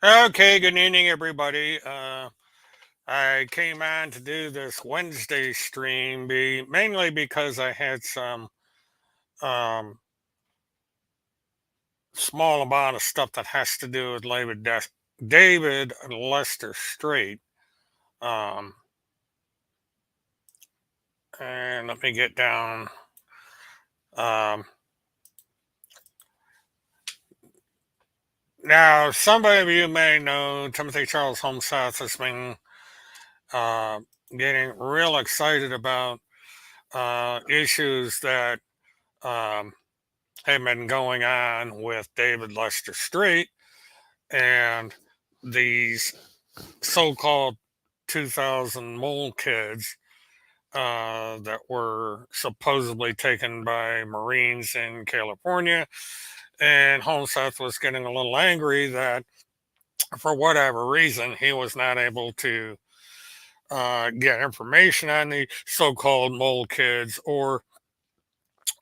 Okay, good evening, everybody. I came on to do this Wednesday stream mainly because I had some um, small amount of stuff that has to do with David Lester Strait. Um, and let me get down. Um, Now, some of you may know Timothy Charles Holmesouth has been uh, getting real excited about issues that um, have been going on with David Lester Street and these so-called 2000 mole kids that were supposedly taken by Marines in California. And Holmesouth was getting a little angry that, for whatever reason, he was not able to get information on the so-called mole kids or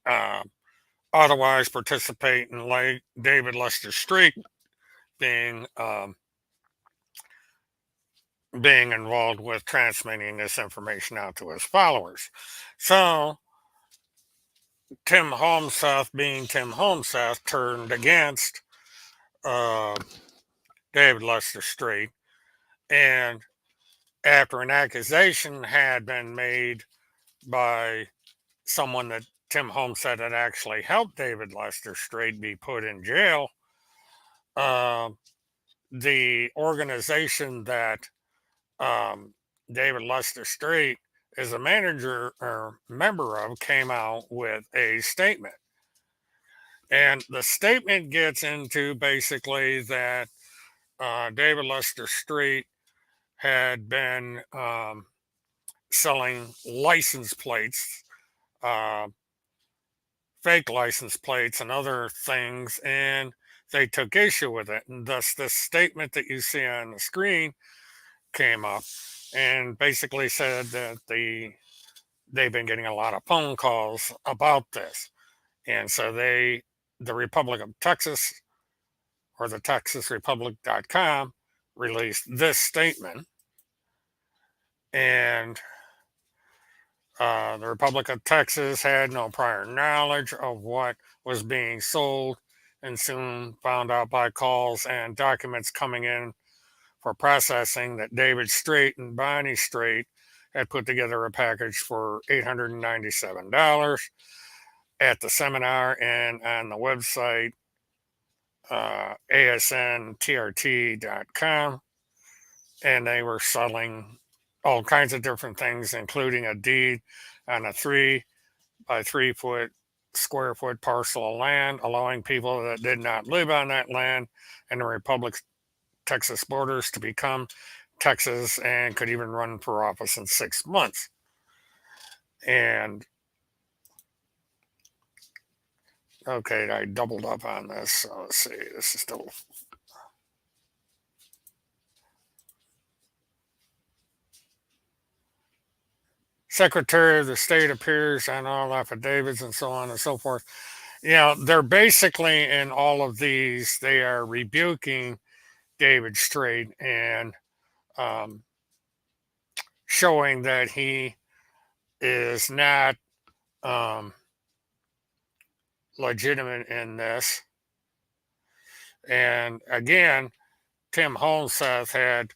uh, otherwise participate in like David Lester Street being being involved with transmitting this information out to his followers. So Tim Holmesouth, being Tim Holmesouth, turned against uh, David Lester Street, and after an accusation had been made by someone that Tim Holmesouth had actually helped David Lester Street be put in jail, uh, the organization that um, David Lester Street is a manager or member of came out with a statement. And the statement gets into basically that David Lester Street had been selling license plates, uh, fake license plates, and other things, and they took issue with it. And thus, this statement that you see on the screen came up and basically said that they've been getting a lot of phone calls about this. And so the Republic of Texas, or the TexasRepublic.com, released this statement. And the Republic of Texas had no prior knowledge of what was being sold and soon found out by calls and documents coming in for processing that David Strait and Bonnie Strait had put together a package for $897 at the seminar and on the website asntrt.com. And they were selling all kinds of different things, including a deed on a 3 by 3 foot square foot parcel of land, allowing people that did not live on that land and the Republic's Texas borders to become Texas and could even run for office in 6 months. And okay, I doubled up on this. So let's see, this is still. Secretary of the State appears on all affidavits and so on and so forth. They're basically in all of these, they are rebuking David Strait and um, showing that he is not um, legitimate in this. And again, Tim Holmesouth had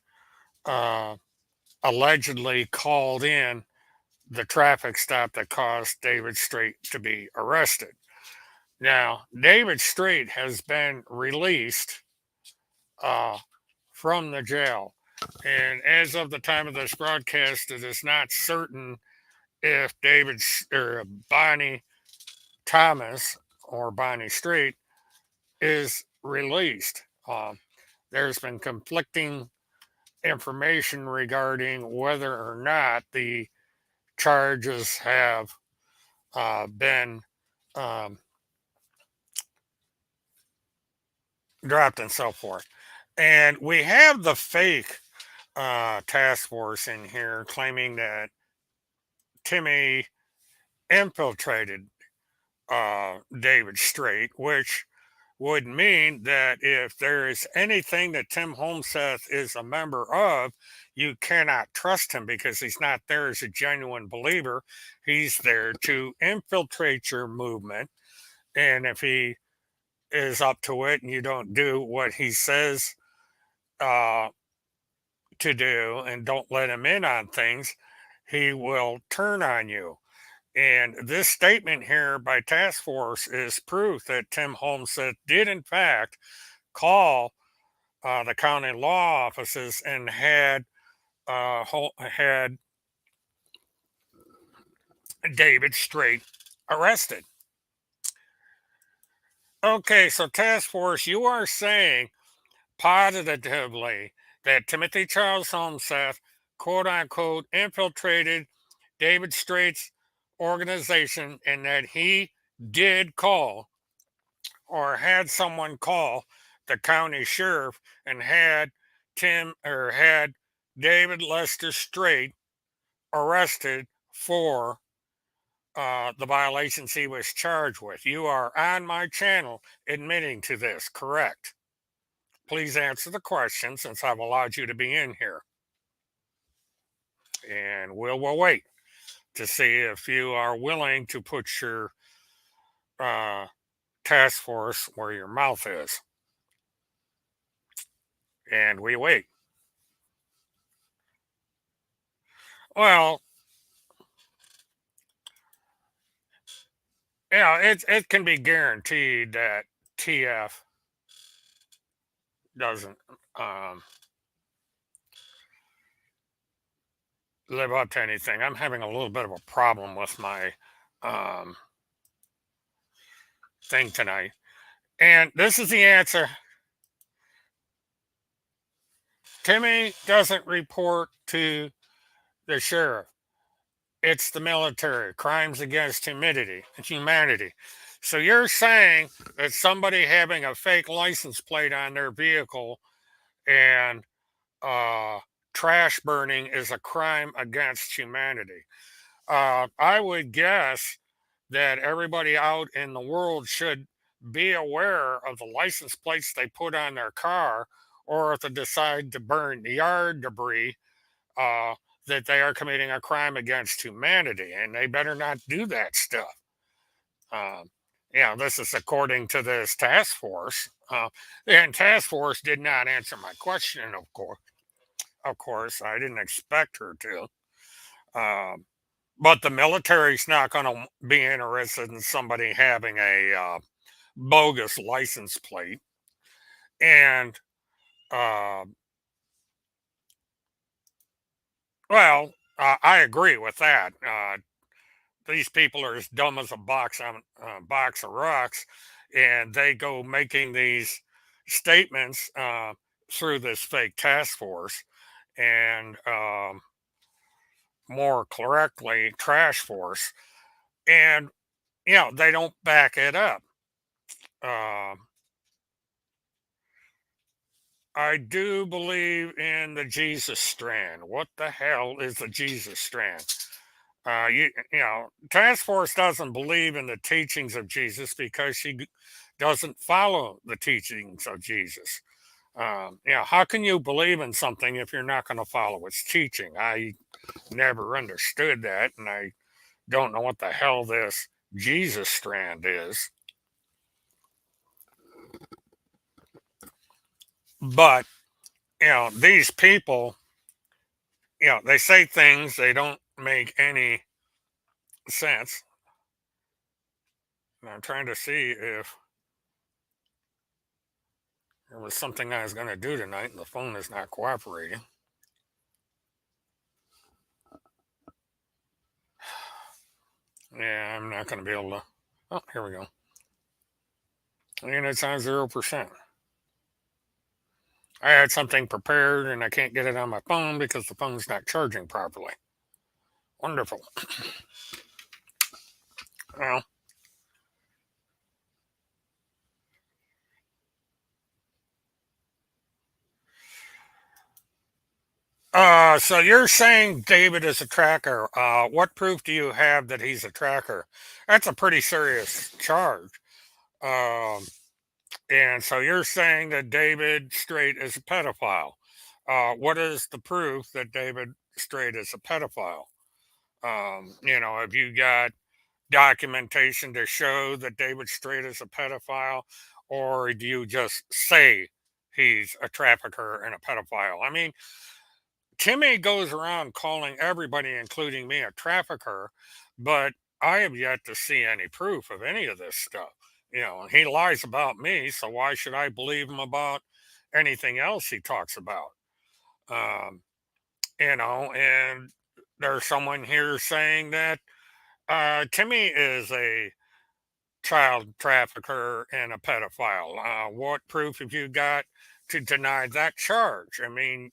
uh, allegedly called in the traffic stop that caused David Strait to be arrested. Now, David Strait has been released uh, from the jail. And as of the time of this broadcast, it is not certain if David or Bonnie Thomas or Bonnie Strait is released. There's been conflicting information regarding whether or not the charges have been um, dropped and so forth. And we have the fake task force in here claiming that Timmy infiltrated David Strait, which would mean that if there is anything that Tim Holmseth is a member of, you cannot trust him because he's not there as a genuine believer. He's there to infiltrate your movement. And if he is up to it and you don't do what he says uh, to do and don't let him in on things, he will turn on you. And this statement here by Task Force is proof that Tim Holmseth did, in fact, call the county law offices and had David Straight arrested. Okay, so Task Force, you are saying positively that Timothy Charles Holmseth, quote unquote, infiltrated David Straight's organization and that he did call or had someone call the county sheriff and had David Lester Straight arrested for the violations he was charged with. You are on my channel admitting to this, correct? Please answer the question since I've allowed you to be in here. And we'll wait to see if you are willing to put your uh, task force where your mouth is. And we wait. Well, yeah, it can be guaranteed that TF doesn't um, live up to anything. I'm having a little bit of a problem with my um, thing tonight. And this is the answer. Timmy doesn't report to the sheriff. It's the military, crimes against humanity. So you're saying that somebody having a fake license plate on their vehicle and uh, trash burning is a crime against humanity. I would guess that everybody out in the world should be aware of the license plates they put on their car, or if they decide to burn yard debris, uh, that they are committing a crime against humanity, and they better not do that stuff. Um, this is according to this task force. And task force did not answer my question, of course. Of course, I didn't expect her to. Um, but the military's not going to be interested in somebody having a bogus license plate. And, uh, well, I agree with that. These people are as dumb as a box of rocks, and they go making these statements through this fake task force, and more correctly, trash force, and they don't back it up. Um, I do believe in the Jesus strand. What the hell is the Jesus strand? Task Force doesn't believe in the teachings of Jesus because doesn't follow the teachings of Jesus. How can you believe in something if you're not going to follow its teaching? I never understood that, and I don't know what the hell this Jesus strand is. But, these people, they say things, they don't make any sense. And I'm trying to see if there was something I was going to do tonight and the phone is not cooperating. Yeah, I'm not going to be able to. Oh, here we go. And it's on 0%. I had something prepared and I can't get it on my phone because the phone's not charging properly. Wonderful. Well, so you're saying David is a tracker. What proof do you have that he's a tracker? That's a pretty serious charge. Um, And so you're saying that David Straight is a pedophile. What is the proof that David Straight is a pedophile? Have you got documentation to show that David Straight is a pedophile, or do you just say he's a trafficker and a pedophile? I mean, Timmy goes around calling everybody, including me, a trafficker, but I have yet to see any proof of any of this stuff. And he lies about me, so why should I believe him about anything else he talks about? Um, and there's someone here saying that Timmy is a child trafficker and a pedophile. What proof have you got to deny that charge? I mean,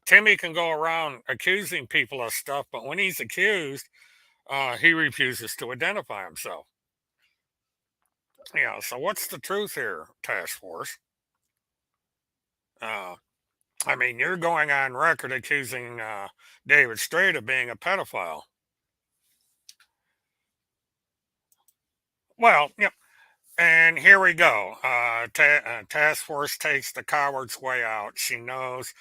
Timmy can go around accusing people of stuff, but when he's accused, he refuses to identify himself. So what's the truth here, task force? Uh, I mean, you're going on record accusing David Straight of being a pedophile. Well, and here we go. Task force takes the coward's way out. She knows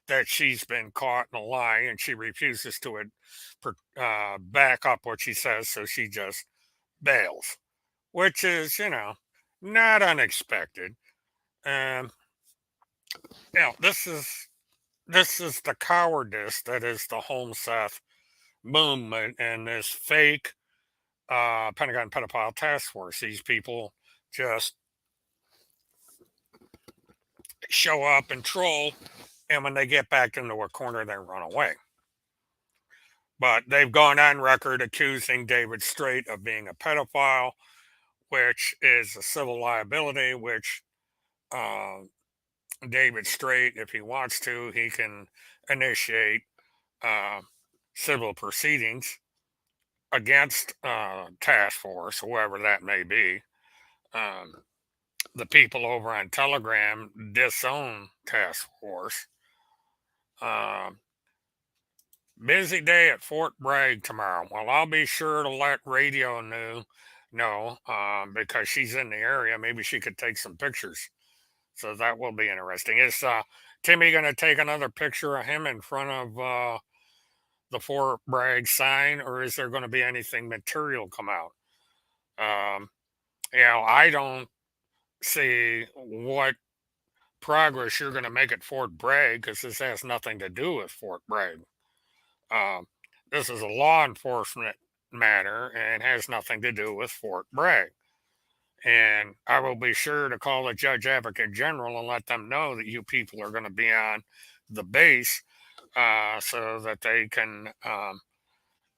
that she's been caught in a lie and she refuses to back up what she says, so she just bails, which is, not unexpected. Um, this is the cowardice that is the Home Seth movement and this fake Pentagon pedophile task force. These people just show up and troll, and when they get back into a corner, they run away. But they've gone on record accusing David Straight of being a pedophile, which is a civil liability, which uh, David Straight, if he wants to, he can initiate uh, civil proceedings against task force, whoever that may be. Um, the people over on Telegram disown task force. Um, Busy day at Fort Bragg tomorrow. Well, I'll be sure to let radio know because she's in the area. Maybe she could take some pictures. So that will be interesting. Is Timmy going to take another picture of him in front of the Fort Bragg sign, or is there going to be anything material come out? Um, I don't see what progress you're going to make at Fort Bragg because this has nothing to do with Fort Bragg. Um, this is a law enforcement matter and has nothing to do with Fort Bragg. And I will be sure to call the Judge Advocate General and let them know that you people are going to be on the base so that they can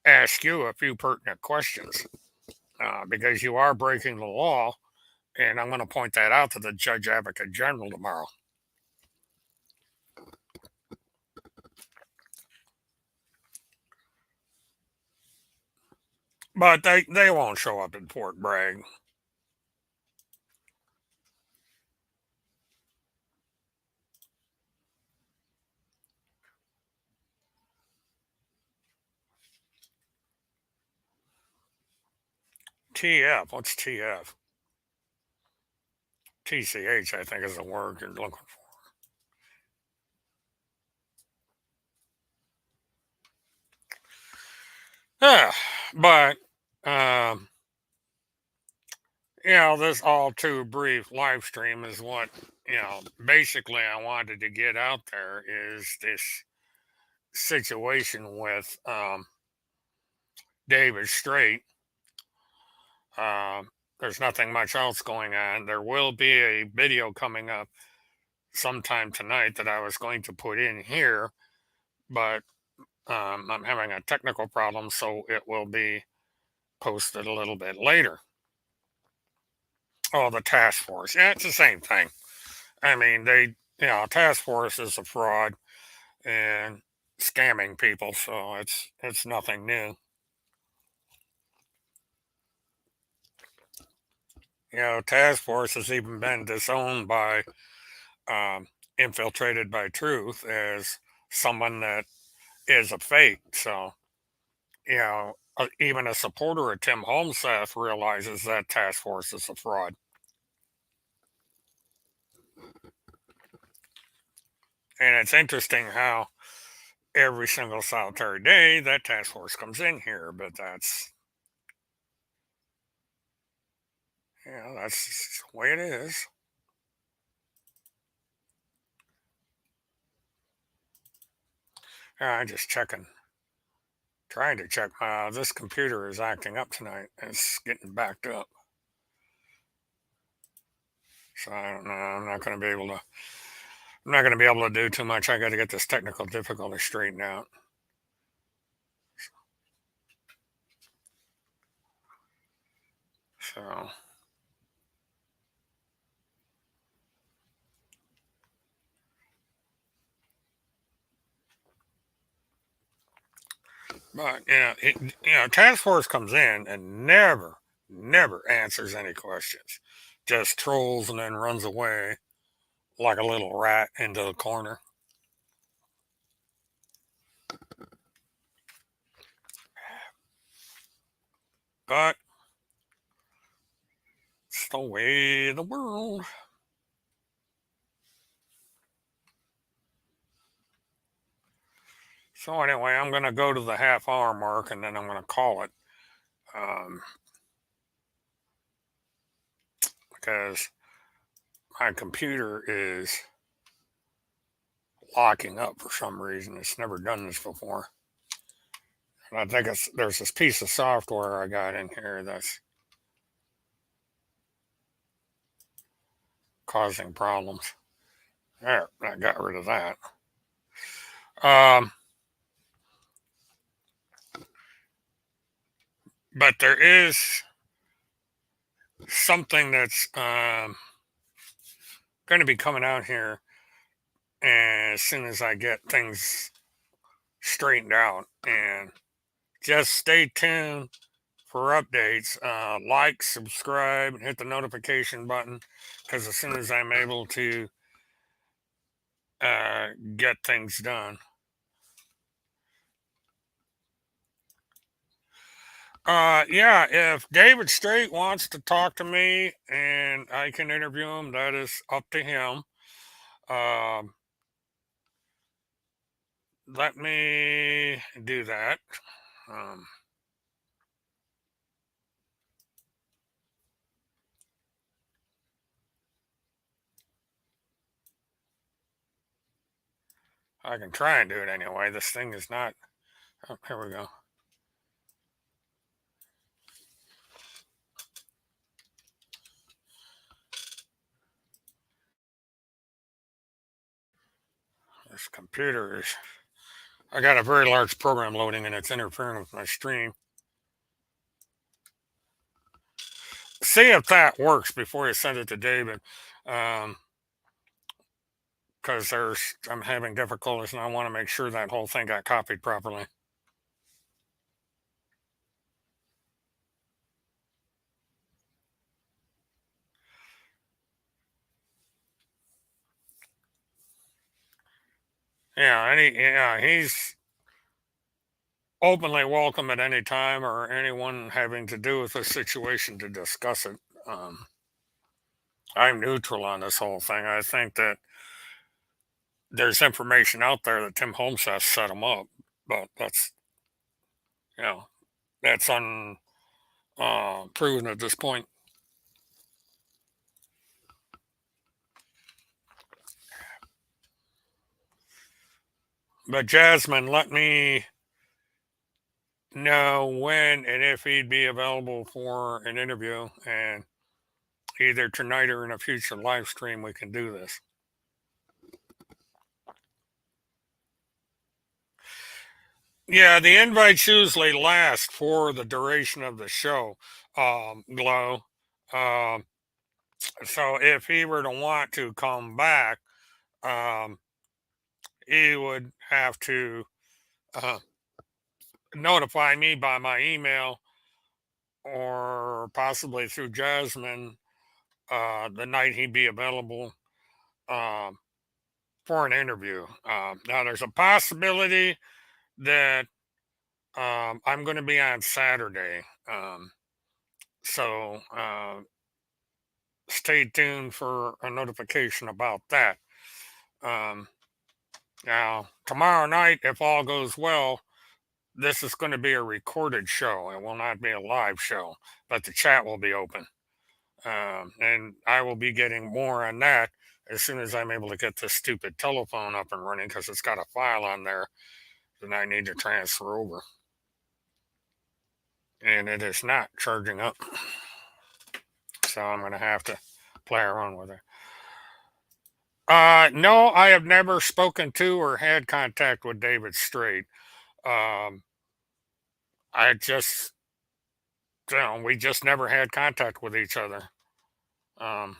ask you a few pertinent questions because you are breaking the law. And I'm going to point that out to the Judge Advocate General tomorrow. But they won't show up in Fort Bragg. TF, what's TF? TCH, I think, is the word you're looking for. Yeah, but um, this all too brief live stream is what basically I wanted to get out there is this situation with David Straight. There's nothing much else going on. There will be a video coming up sometime tonight that I was going to put in here, but I'm having a technical problem, so it will be posted a little bit later. Oh, the task force. Yeah, it's the same thing. I mean, task force is a fraud and scamming people, so it's nothing new. Task force has even been disowned by infiltrated by truth as someone that is a fake. So, even a supporter of Tim Holmseth realizes that task force is a fraud. And it's interesting how every single solitary day that task force comes in here, but that's, that's the way it is. I'm just checking, trying to check. This computer is acting up tonight. It's getting backed up. So I don't know. I'm not going to be able to do too much. I got to get this technical difficulty straightened out. So, but task force comes in and never answers any questions. Just trolls and then runs away like a little rat into the corner. But it's the way of the world. So anyway, I'm gonna go to the half-hour mark and then I'm gonna call it, um, because my computer is locking up for some reason. It's never done this before. And I think there's this piece of software I got in here that's causing problems. There, I got rid of that. Um, but there is something that's going to be coming out here as soon as I get things straightened out. And just stay tuned for updates. Like, subscribe, and hit the notification button because as soon as I'm able to get things done. Yeah, if David Straight wants to talk to me and I can interview him, that is up to him. Um, Let me do that. Um, I can try and do it anyway. This thing is not. Oh, here we go. This computer is. I got a very large program loading and it's interfering with my stream. See if that works before you send it to David. Because I'm having difficulties and I want to make sure that whole thing got copied properly. He's openly welcome at any time or anyone having to do with the situation to discuss it. I'm neutral on this whole thing. I think that there's information out there that Tim Holmes has set him up, but you know that's unproven at this point. But Jasmine, let me know when and if he'd be available for an interview, and either tonight or in a future live stream, we can do this. Yeah, the invites usually last for the duration of the show, Glow. Um, so if he were to want to come back, um, he would have to uh, notify me by my email or possibly through Jasmine the night he'd be available um, for an interview. Now, there's a possibility that I'm going to be on Saturday. So stay tuned for a notification about that. Um, Now, tomorrow night, if all goes well, this is going to be a recorded show. It will not be a live show, but the chat will be open. And I will be getting more on that as soon as I'm able to get this stupid telephone up and running because it's got a file on there that I need to transfer over. And it is not charging up. So I'm going to have to play around with it. No, I have never spoken to or had contact with David Strait. Um, I just, we just never had contact with each other. Um,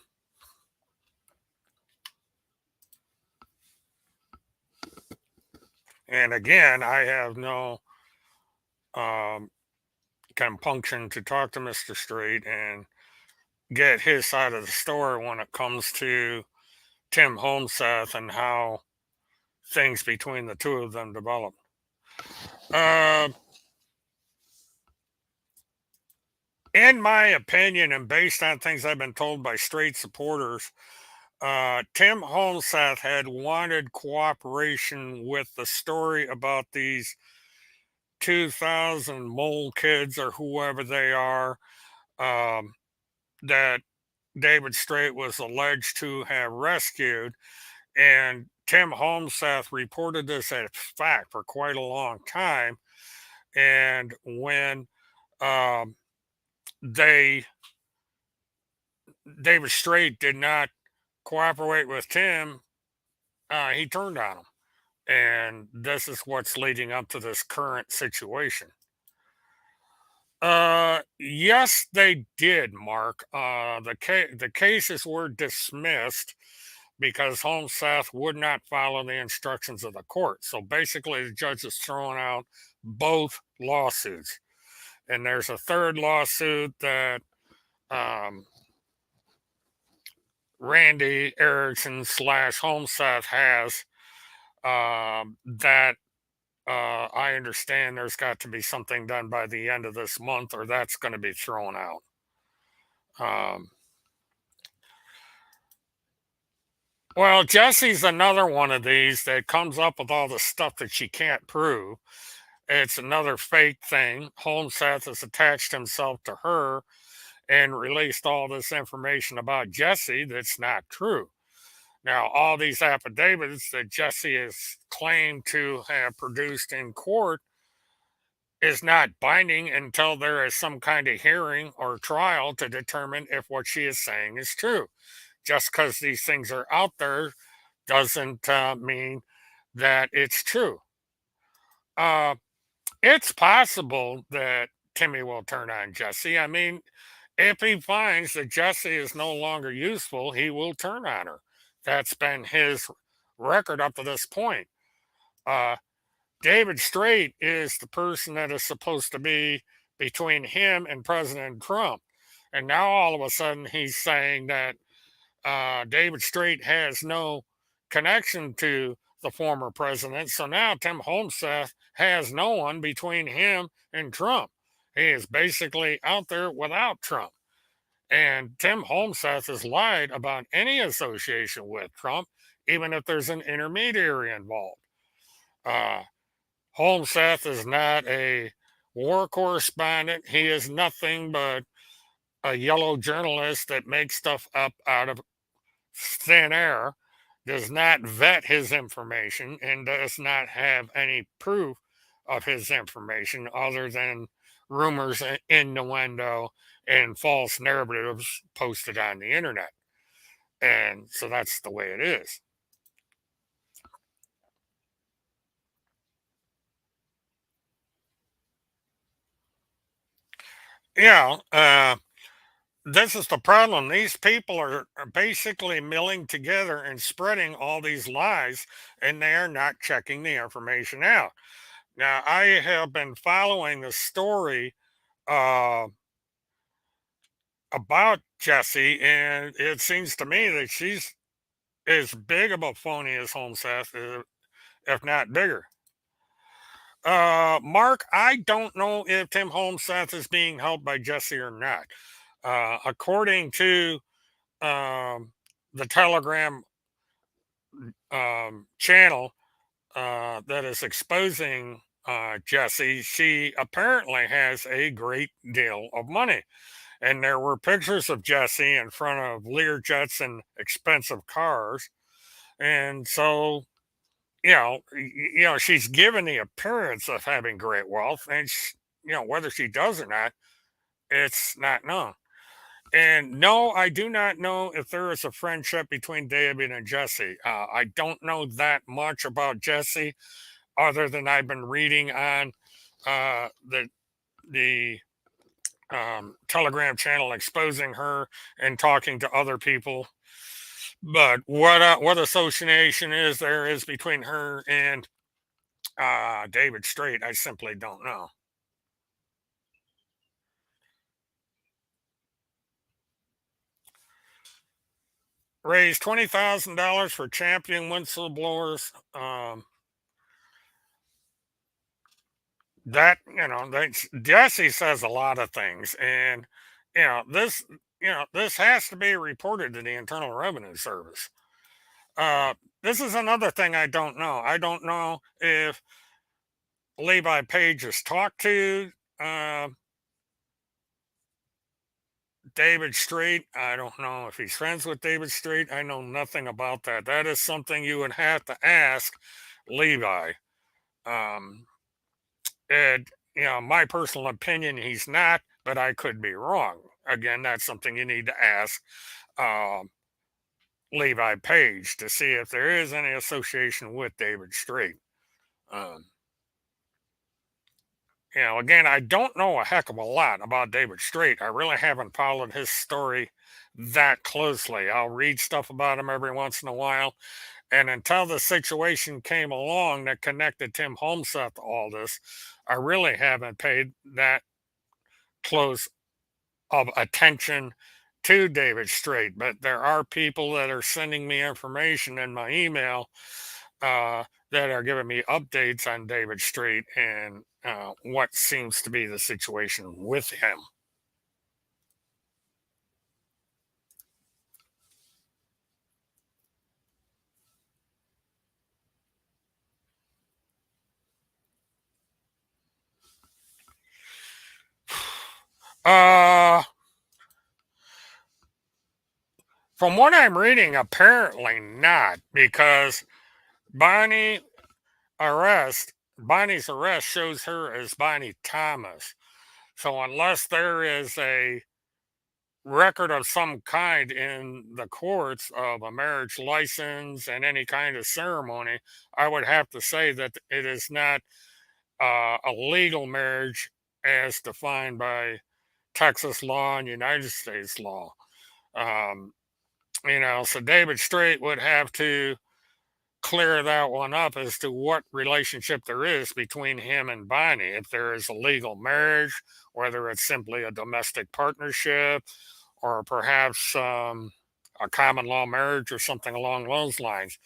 and again, I have no um, compunction to talk to Mr. Strait and get his side of the story when it comes to Tim Holmseth and how things between the two of them developed. Uh, in my opinion, and based on things I've been told by Strait supporters, Tim Holmseth had wanted cooperation with the story about these 2,000 mole kids or whoever they are um, that David Strait was alleged to have rescued. And Tim Holmseth reported this as fact for quite a long time. And when um, they David Strait did not cooperate with Tim, he turned on him. And this is what's leading up to this current situation. Yes, they did, Mark. The cases were dismissed because Holmseth would not follow the instructions of the court. So basically, the judge is throwing out both lawsuits. And there's a third lawsuit that um, Randy Erickson slash Holmseth has that I understand there's got to be something done by the end of this month, or that's going to be thrown out. Um, well, Jesse's another one of these that comes up with all the stuff that she can't prove. It's another fake thing. Holmseth has attached himself to her and released all this information about Jesse that's not true. Now, all these affidavits that Jesse has claimed to have produced in court is not binding until there is some kind of hearing or trial to determine if what she is saying is true. Just because these things are out there doesn't mean that it's true. Uh, it's possible that Timmy will turn on Jesse. I mean, if he finds that Jesse is no longer useful, he will turn on her. That's been his record up to this point. Uh, David Strait is the person that is supposed to be between him and President Trump. And now all of a sudden he's saying that David Strait has no connection to the former president. So now Tim Holmseth has no one between him and Trump. He is basically out there without Trump. And Tim Holmseth has lied about any association with Trump, even if there's an intermediary involved. Uh, Holmseth is not a war correspondent. He is nothing but a yellow journalist that makes stuff up out of thin air, does not vet his information, and does not have any proof of his information other than rumors, innuendo, and false narratives posted on the internet. And so that's the way it is. Yeah, this is the problem. These people are basically milling together and spreading all these lies, and they are not checking the information out. Now, I have been following the story uh, about Jesse, and it seems to me that she's as big of a phony as Holmseth, if not bigger. Mark, I don't know if Tim Holmseth is being helped by Jesse or not. According to um, the Telegram channel, that is exposing Jesse, she apparently has a great deal of money. And there were pictures of Jesse in front of Learjets and expensive cars. And so, she's given the appearance of having great wealth. And, whether she does or not, it's not known. And no, I do not know if there is a friendship between David and Jesse. I don't know that much about Jesse, other than I've been reading on the Telegram channel exposing her and talking to other people. But what association is there is between her and David Straight, I simply don't know. Raised $20,000 for champion whistleblowers. Jesse says a lot of things, and this this has to be reported to the Internal Revenue Service. Uh, this is another thing I don't know. I don't know if Levi Page has talked to uh, David Street. I don't know if he's friends with David Street. I know nothing about that. That is something you would have to ask Levi. Um, and my personal opinion, he's not, but I could be wrong. Again, that's something you need to ask um, Levi Page to see if there is any association with David Street. Um, again, I don't know a heck of a lot about David Straight. I really haven't followed his story that closely. I'll read stuff about him every once in a while. And until the situation came along that connected Tim Holmseth to all this, I really haven't paid that close of attention to David Straight. But there are people that are sending me information in my email that are giving me updates on David Street and what seems to be the situation with him. Uh, from what I'm reading, apparently not, because Bonnie Bonnie's arrest shows her as Bonnie Thomas. So unless there is a record of some kind in the courts of a marriage license and any kind of ceremony, I would have to say that it is not a legal marriage as defined by Texas law and United States law. Um, so David Straight would have to clear that one up as to what relationship there is between him and Bonnie. If there is a legal marriage, whether it's simply a domestic partnership, or perhaps a common law marriage or something along those lines.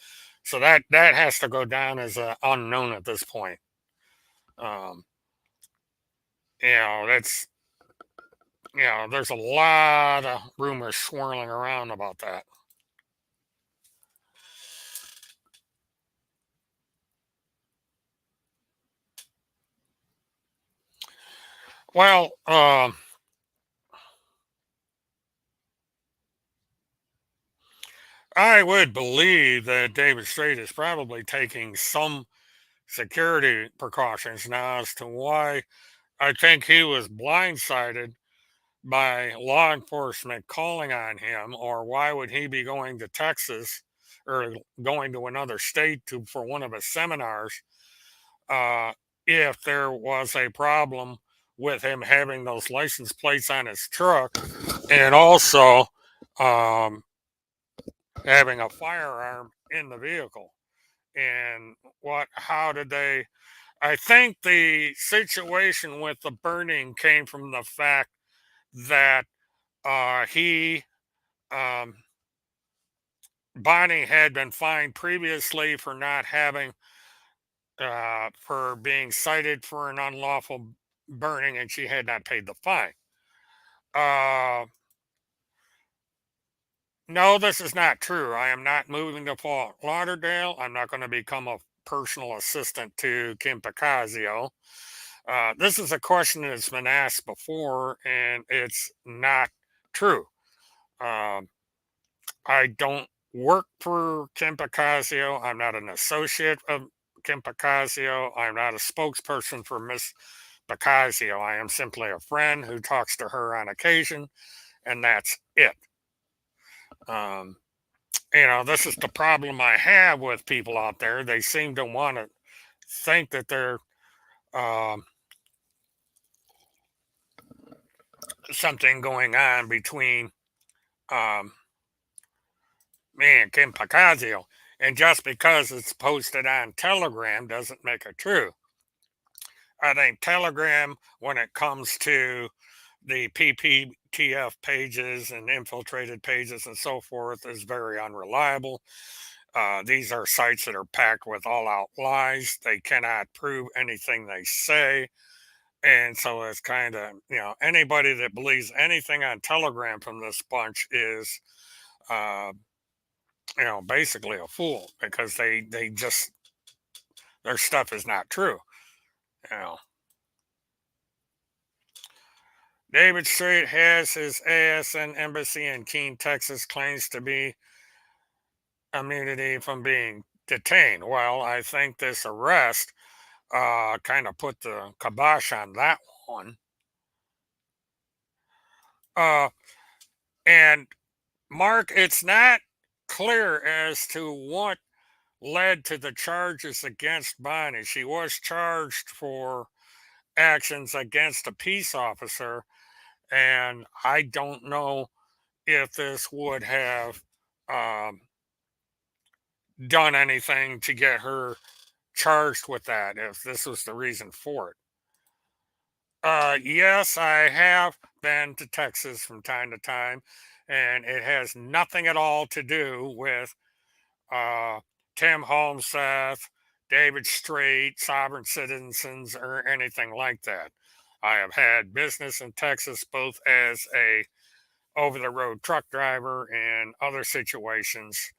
So that has to go down as unknown at this point. Um, that's there's a lot of rumors swirling around about that. Well, I would believe that David Strait is probably taking some security precautions now as to why I think he was blindsided by law enforcement calling on him, or why would he be going to Texas or going to another state for one of his seminars uh, if there was a problem with him having those license plates on his truck and also um, having a firearm in the vehicle. And how did they? I think the situation with the burning came from the fact that he, um, Bonnie had been fined previously for not having, for being cited for an unlawful burning, and she had not paid the fine. Uh, no, this is not true. I am not moving to Fort Lauderdale. I'm not going to become a personal assistant to Kim Picasio. This is a question that's been asked before, and it's not true. Um, I don't work for Kim Picasio. I'm not an associate of Kim Picasio. I'm not a spokesperson for Miss Picasio. I am simply a friend who talks to her on occasion, and that's it. Um, this is the problem I have with people out there. They seem to want to think that they're um, something going on between um, me and Kim Picasio. And just because it's posted on Telegram doesn't make it true. I think Telegram, when it comes to the PPTF pages and infiltrated pages and so forth, is very unreliable. These are sites that are packed with all out lies. They cannot prove anything they say. And so it's kind of, anybody that believes anything on Telegram from this bunch is, uh, basically a fool because they just, their stuff is not true. You know, David Strait has his ASN embassy in Keene, Texas, claims to be immunity from being detained. Well, I think this arrest kind of put the kibosh on that one. Uh, and Mark, it's not clear as to what led to the charges against Bonnie. She was charged for actions against a peace officer, and I don't know if this would have um, done anything to get her charged with that, if this was the reason for it. Yes, I have been to Texas from time to time, and it has nothing at all to do with uh, Tim Holmseth, David Strait, sovereign citizens, or anything like that. I have had business in Texas both as a over the road truck driver and other situations.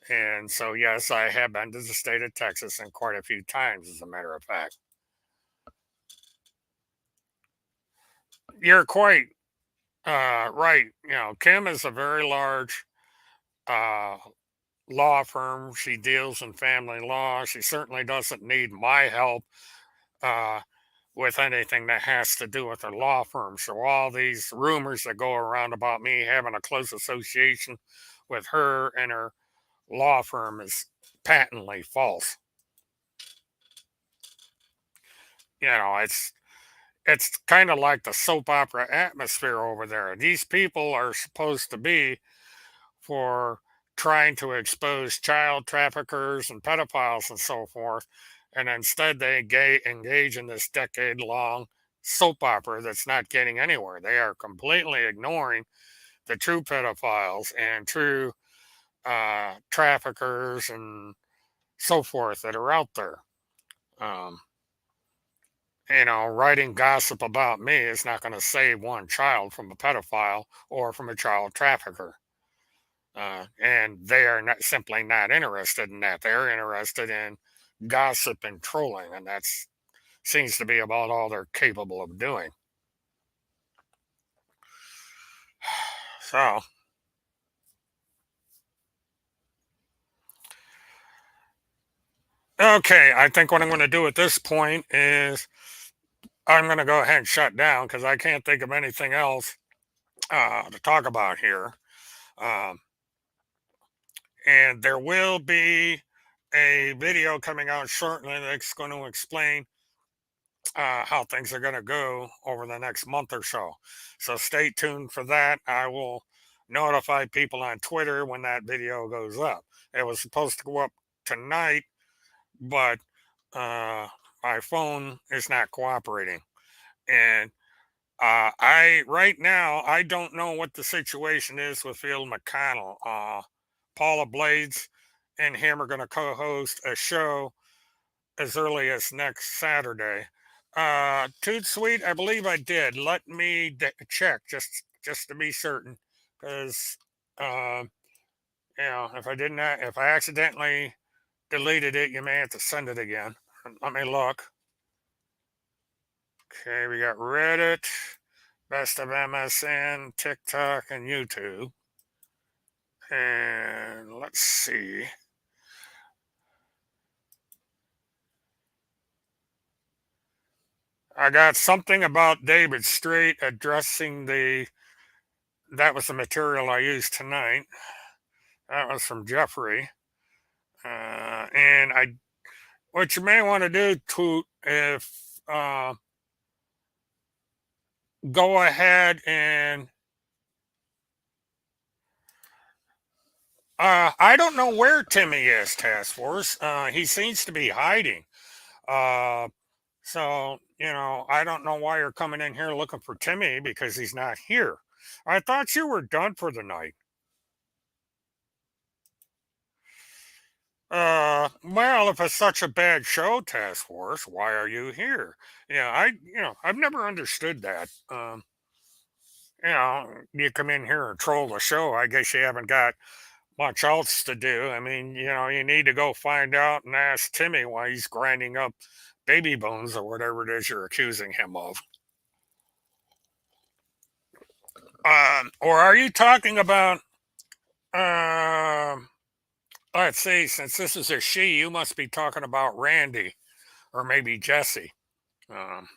And so, yes, I have been to the state of Texas and quite a few times, as a matter of fact. You're quite right. Kim is a very large uh, law firm. She deals in family law. She certainly doesn't need my help uh, with anything that has to do with her law firm. So all these rumors that go around about me having a close association with her and her law firm is patently false. It's kind of like the soap opera atmosphere over there. These people are supposed to be for trying to expose child traffickers and pedophiles and so forth. And instead, they engage in this decade long soap opera that's not getting anywhere. They are completely ignoring the true pedophiles and true traffickers and so forth that are out there. Um, writing gossip about me is not going to save one child from a pedophile or from a child trafficker. And they are not, simply not interested in that. They're interested in gossip and trolling, and that seems to be about all they're capable of doing. So, okay, I think what I'm going to do at this point is I'm going to go ahead and shut down because I can't think of anything else to talk about here. Um, and there will be a video coming out shortly that's going to explain how things are going to go over the next month or so. So stay tuned for that. I will notify people on Twitter when that video goes up. It was supposed to go up tonight, but uh, my phone is not cooperating. And I right now I don't know what the situation is with Phil McConnell. Paula Blades and him are going to co-host a show as early as next Saturday. Toot Sweet, I believe I did. Let me check just to be certain, because if I didn't, if I accidentally deleted it. You may have to send it again. Let me look. Okay, we got Reddit, Best of MSN, TikTok, and YouTube. And let's see. I got something about David Strait addressing the. That was the material I used tonight. That was from Jeffrey. And I, what you may want to do, to if go ahead and I don't know where Timmy is, Task Force. He seems to be hiding. Uh, so I don't know why you're coming in here looking for Timmy because he's not here. I thought you were done for the night. Well, if it's such a bad show, Task Force, why are you here? Yeah, I've never understood that. You come in here and troll the show. I guess you haven't got much else to do. I mean, you need to go find out and ask Timmy why he's grinding up baby bones or whatever it is you're accusing him of. Or are you talking about, um, let's see, since this is a she, you must be talking about Randy or maybe Jesse. Um,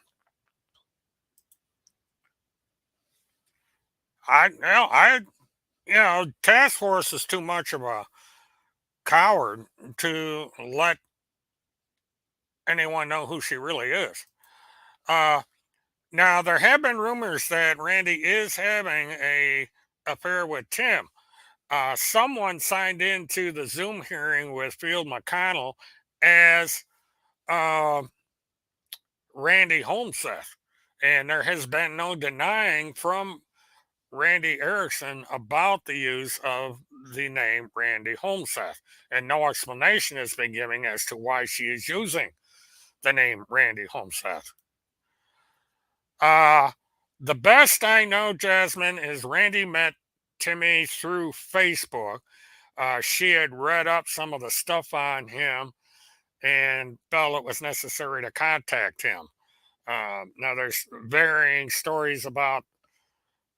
Task Force is too much of a coward to let anyone know who she really is. Uh, Now there have been rumors that Randy is having a affair with Tim. Someone signed into the Zoom hearing with Field McConnell as uh, Randy Holmseth, and there has been no denying from Randy Erickson about the use of the name Randy Holmseth, and no explanation has been given as to why she is using the name Randy Holmseth. Uh, the best I know, Jasmine, is Randy met Timmy through Facebook. She had read up some of the stuff on him and felt it was necessary to contact him. Now, there's varying stories about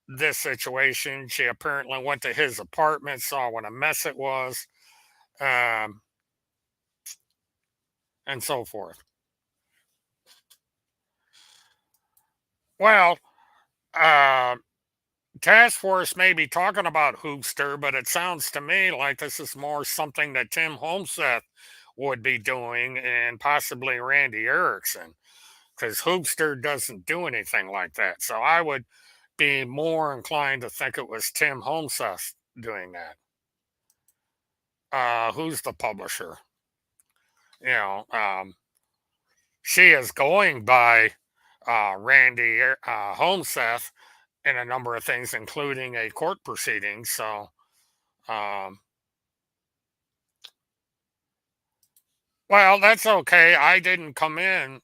this situation. She apparently went to his apartment, saw what a mess it was, um, and so forth. Well, uh, Task Force may be talking about Hoopster, but it sounds to me like this is more something that Tim Homeseth would be doing and possibly Randy Erickson, because Hoopster doesn't do anything like that. So I would be more inclined to think it was Tim Homeseth doing that. Who's the publisher? You know, she is going by Randy Homeseth in a number of things, including a court proceeding. So, um, well, that's okay. I didn't come in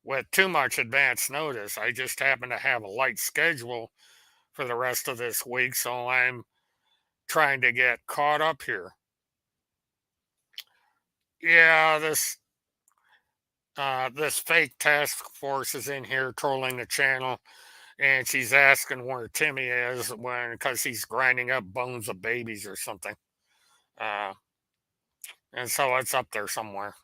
with too much advance notice. I just happen to have a light schedule for the rest of this week, so I'm trying to get caught up here. Yeah, this fake task force is in here trolling the channel, and she's asking where Timmy is when because he's grinding up bones of babies or something. Uh, and so it's up there somewhere.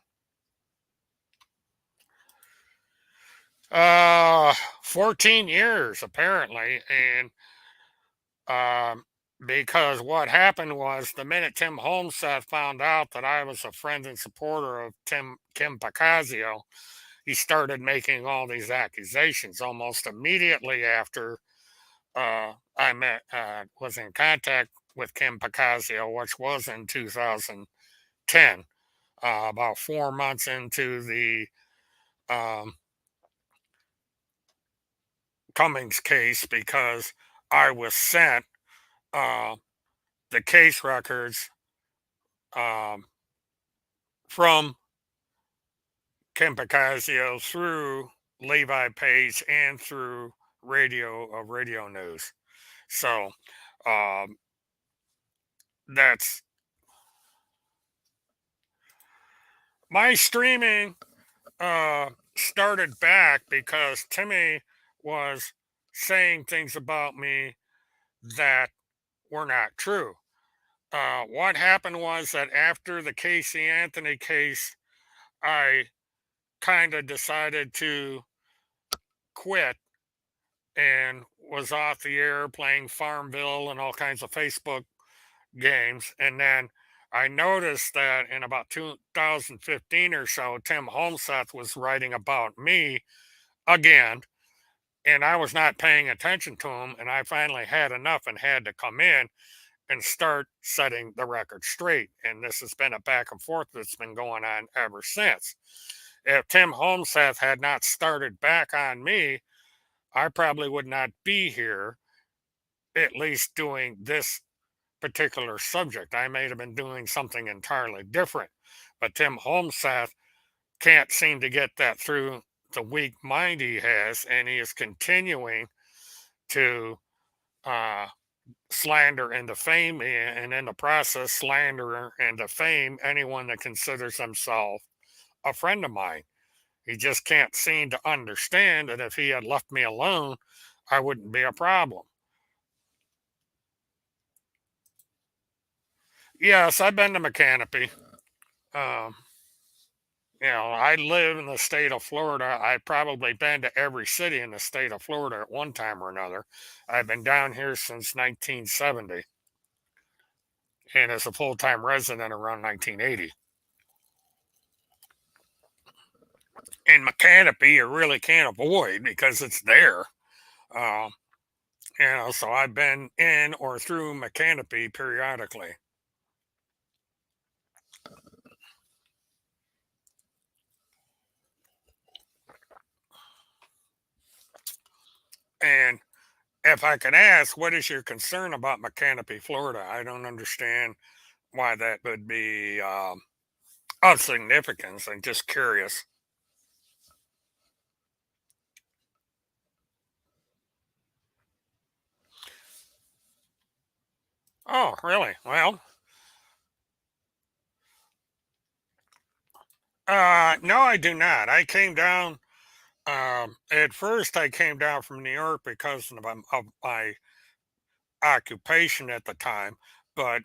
14 years apparently, and um, because what happened was the minute Tim Holmseth found out that I was a friend and supporter of Kim Pacazio, he started making all these accusations almost immediately after I was in contact with Kim Pacazio, which was in 2010, about 4 months into the um, Cummings case, because I was sent uh, the case records um, from Kim Pacazio through Levi Page and through radio news. So um, that's my streaming started back because Timmy was saying things about me that were not true. What happened was that after the Casey Anthony case, I kind of decided to quit and was off the air playing Farmville and all kinds of Facebook games. And then I noticed that in about 2015 or so, Tim Holmseth was writing about me again, and I was not paying attention to him. And I finally had enough and had to come in and start setting the record straight. And this has been a back and forth that's been going on ever since. If Tim Holmseth had not started back on me, I probably would not be here, at least doing this particular subject. I may have been doing something entirely different, but Tim Holmseth can't seem to get that through the weak mind he has, and he is continuing to uh, slander and defame me, and in the process, slander and defame anyone that considers himself a friend of mine. He just can't seem to understand that if he had left me alone, I wouldn't be a problem. Yes, I've been to Mechanipe. Um, I live in the state of Florida. I've probably been to every city in the state of Florida at one time or another. I've been down here since 1970 and as a full time resident around 1980. And Mechanipe, you really can't avoid because it's there. Um, so I've been in or through Mechanipe periodically. And if I can ask, what is your concern about Mechanipe, Florida? I don't understand why that would be of significance. I'm just curious. Oh, really? Well, no, I do not. I came down. At first, I came down from New York because of my occupation at the time, but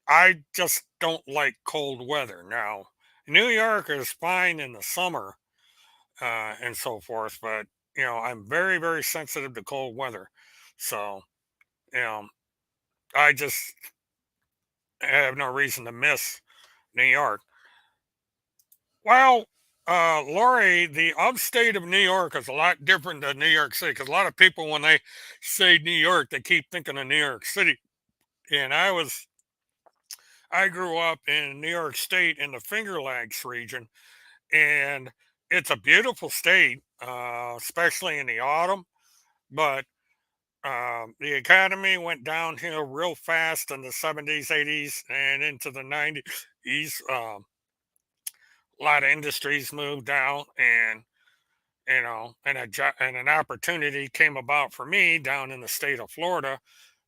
I just don't like cold weather. Now, New York is fine in the summer and so forth, but I'm very, very sensitive to cold weather. So, you know, I just have no reason to miss New York. Well, Lori, the upstate of New York is a lot different than New York City because a lot of people, when they say New York, they keep thinking of New York City. And I grew up in New York State in the Finger Lakes region, and it's a beautiful state, especially in the autumn. But the economy went downhill real fast in the 70s, 80s, and into the 90s. A lot of industries moved out, and and an opportunity came about for me down in the state of Florida,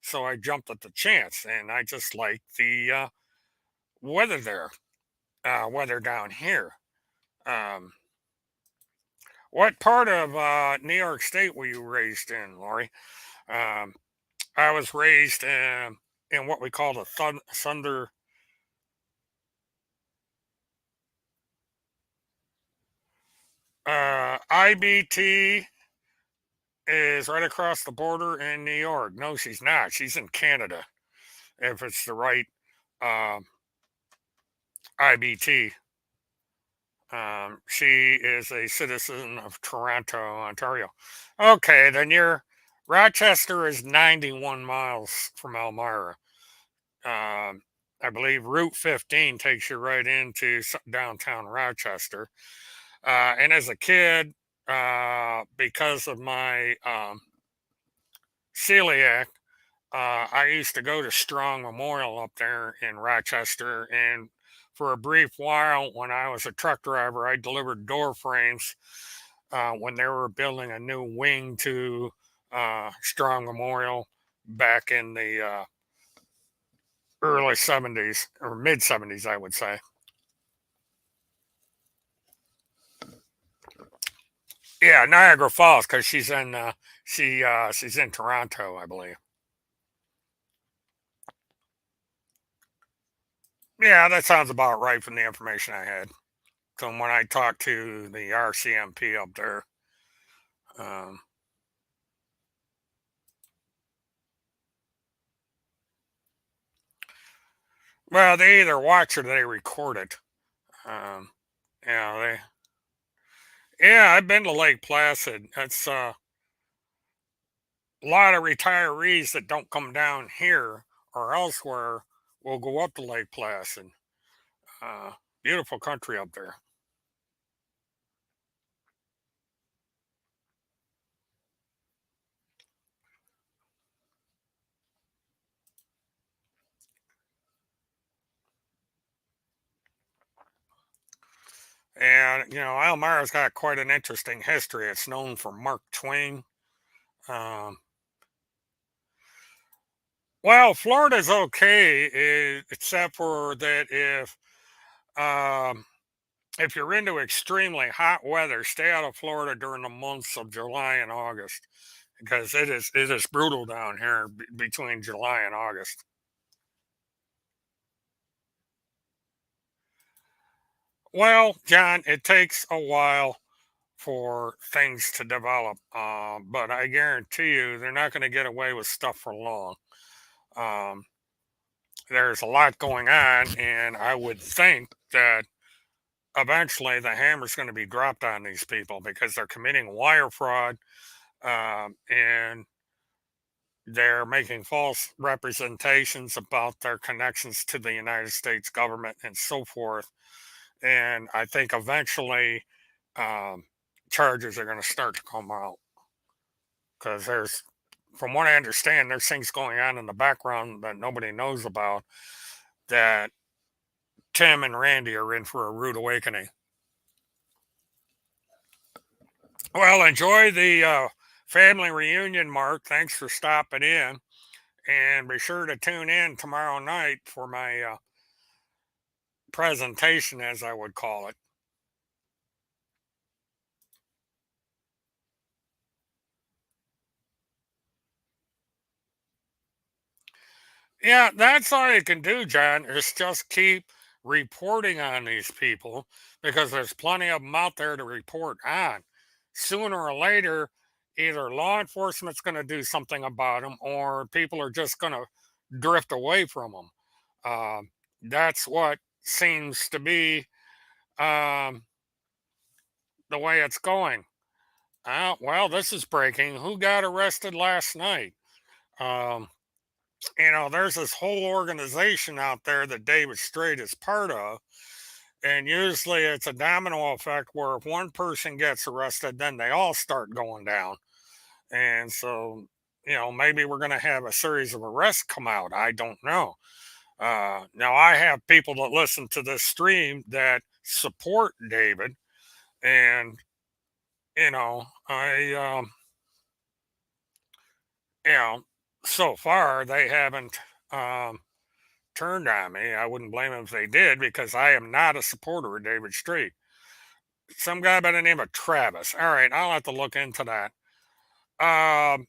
so I jumped at the chance, and I just like the weather there, weather down here. Um, what part of New York State were you raised in, Lori? Um, I was raised in what we call the Thunder. IBT is right across the border in New York. No, she's not. She's in Canada. If it's the right um, IBT. She is a citizen of Toronto, Ontario. Okay, then your Rochester is 91 miles from Elmira. Um, I believe Route 15 takes you right into downtown Rochester. And as a kid, because of my celiac, I used to go to Strong Memorial up there in Rochester, and for a brief while, when I was a truck driver, I delivered door frames when they were building a new wing to Strong Memorial back in the early 70s or mid 70s, I would say. Yeah, Niagara Falls, because she's in Toronto, I believe. Yeah, that sounds about right from the information I had. So when I talked to the RCMP up there, um, well, they either watch or they record it. Um, they yeah, I've been to Lake Placid. That's a lot of retirees that don't come down here or elsewhere will go up to Lake Placid. Uh, Beautiful country up there. And, Elmira's got quite an interesting history. It's known for Mark Twain. Um, well, Florida's okay, except for that if you're into extremely hot weather, stay out of Florida during the months of July and August because it is brutal down here between July and August. Well, John, it takes a while for things to develop, but I guarantee you they're not going to get away with stuff for long. Um, there's a lot going on, and I would think that eventually the hammer's going to be dropped on these people because they're committing wire fraud, and they're making false representations about their connections to the United States government and so forth. And I think eventually um, charges are going to start to come out because from what I understand, there's things going on in the background that nobody knows about that Tim and Randy are in for a rude awakening. Well, enjoy the family reunion, Mark. Thanks for stopping in. And be sure to tune in tomorrow night for my presentation, as I would call it. Yeah, that's all you can do, John, is just keep reporting on these people because there's plenty of them out there to report on. Sooner or later, either law enforcement's going to do something about them or people are just going to drift away from them. That's what seems to be um, the way it's going. Well, this is breaking. Who got arrested last night? Um, there's this whole organization out there that David Strait is part of. And usually it's a domino effect where if one person gets arrested, then they all start going down. And so, maybe we're going to have a series of arrests come out. I don't know. Now, I have people that listen to this stream that support David. And, you know, so far they haven't um, turned on me. I wouldn't blame them if they did because I am not a supporter of David Street. Some guy by the name of Travis. All right, I'll have to look into that. Um,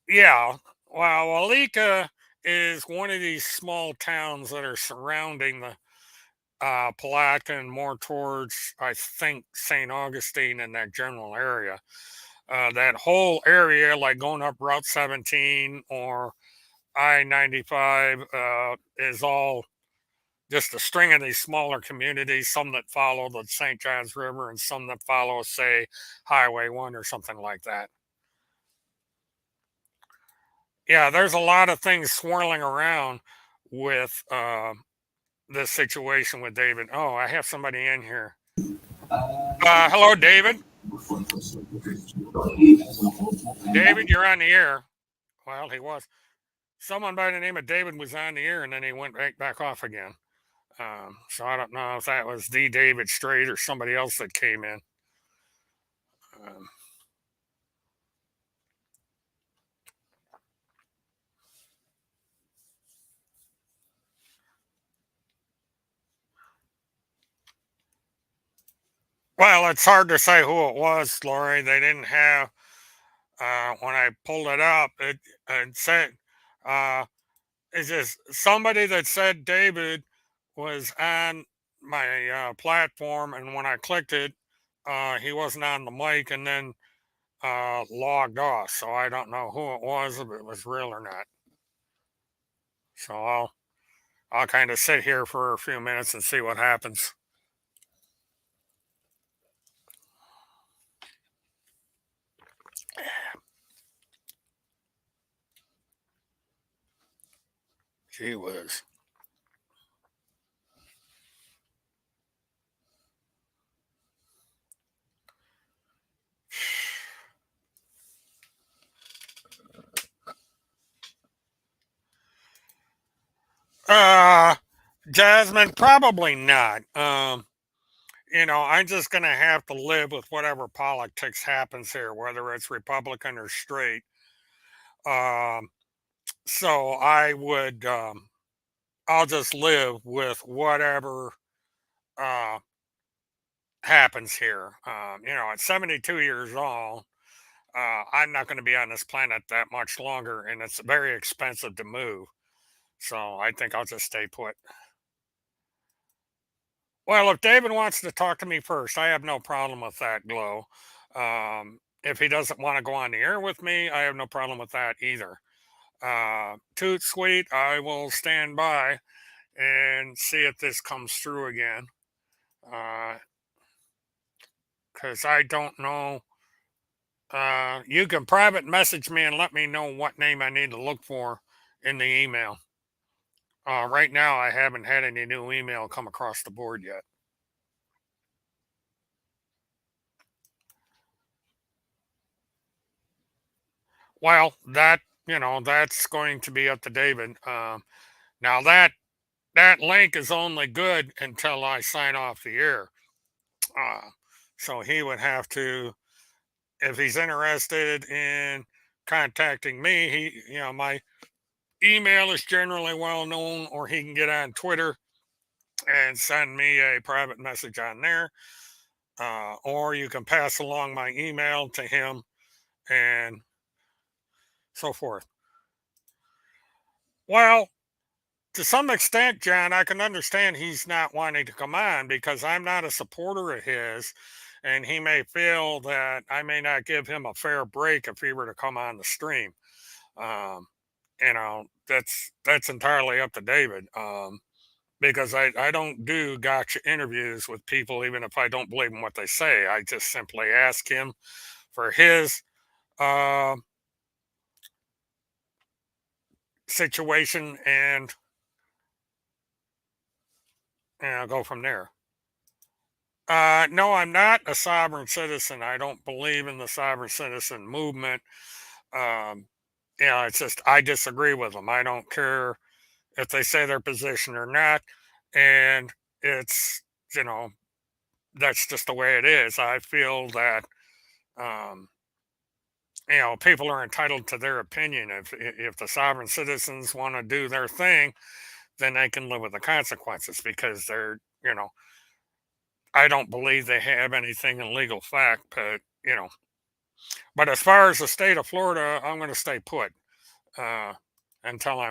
yeah. Well, Walika is one of these small towns that are surrounding the Palatka and more towards, I think, St. Augustine and that general area. That whole area, like going up Route 17 or I 95, is all just a string of these smaller communities, some that follow the St. Johns River and some that follow, say, Highway 1 or something like that. Yeah, there's a lot of things swirling around with this situation with David. Oh, I have somebody in here. Hello, David. David, you're on the air. Well, he was. Someone by the name of David was on the air and then he went right back off again. So I don't know if that was the David Strait or somebody else that came in. Um, Well, it's hard to say who it was, Lori. They didn't have when I pulled it up. It said uh, it's just somebody that said David was on my platform, and when I clicked it, he wasn't on the mic, and then logged off. So I don't know who it was, if it was real or not. So I'll kind of sit here for a few minutes and see what happens. Gee whiz. Uh, Jasmine, probably not. I'm just gonna have to live with whatever politics happens here, whether it's Republican or straight. Um, so I'll just live with whatever uh happens here. At 72 years old, I'm not going to be on this planet that much longer, and it's very expensive to move. So I think I'll just stay put. Well, if David wants to talk to me first, I have no problem with that, Glow. If he doesn't want to go on the air with me, I have no problem with that either. Toot sweet, I will stand by and see if this comes through again. Because I don't know. You can private message me and let me know what name I need to look for in the email. Right now, I haven't had any new email come across the board yet. Well, that's going to be up to David. Now that link is only good until I sign off the air. Uh, so he would have to, if he's interested in contacting me, my email is generally well known, or he can get on Twitter and send me a private message on there. Or you can pass along my email to him and so forth. Well, to some extent, John, I can understand he's not wanting to come on because I'm not a supporter of his, and he may feel that I may not give him a fair break if he were to come on the stream. Um, that's entirely up to David. Because I don't do gotcha interviews with people, even if I don't believe in what they say. I just simply ask him for his uh, situation, and go from there. No, I'm not a sovereign citizen. I don't believe in the sovereign citizen movement. Um, it's just I disagree with them. I don't care if they say their position or not, and it's you know that's just the way it is. I feel that um, people are entitled to their opinion. If the sovereign citizens want to do their thing, then they can live with the consequences because I don't believe they have anything in legal fact, but as far as the state of Florida, I'm going to stay put uh, until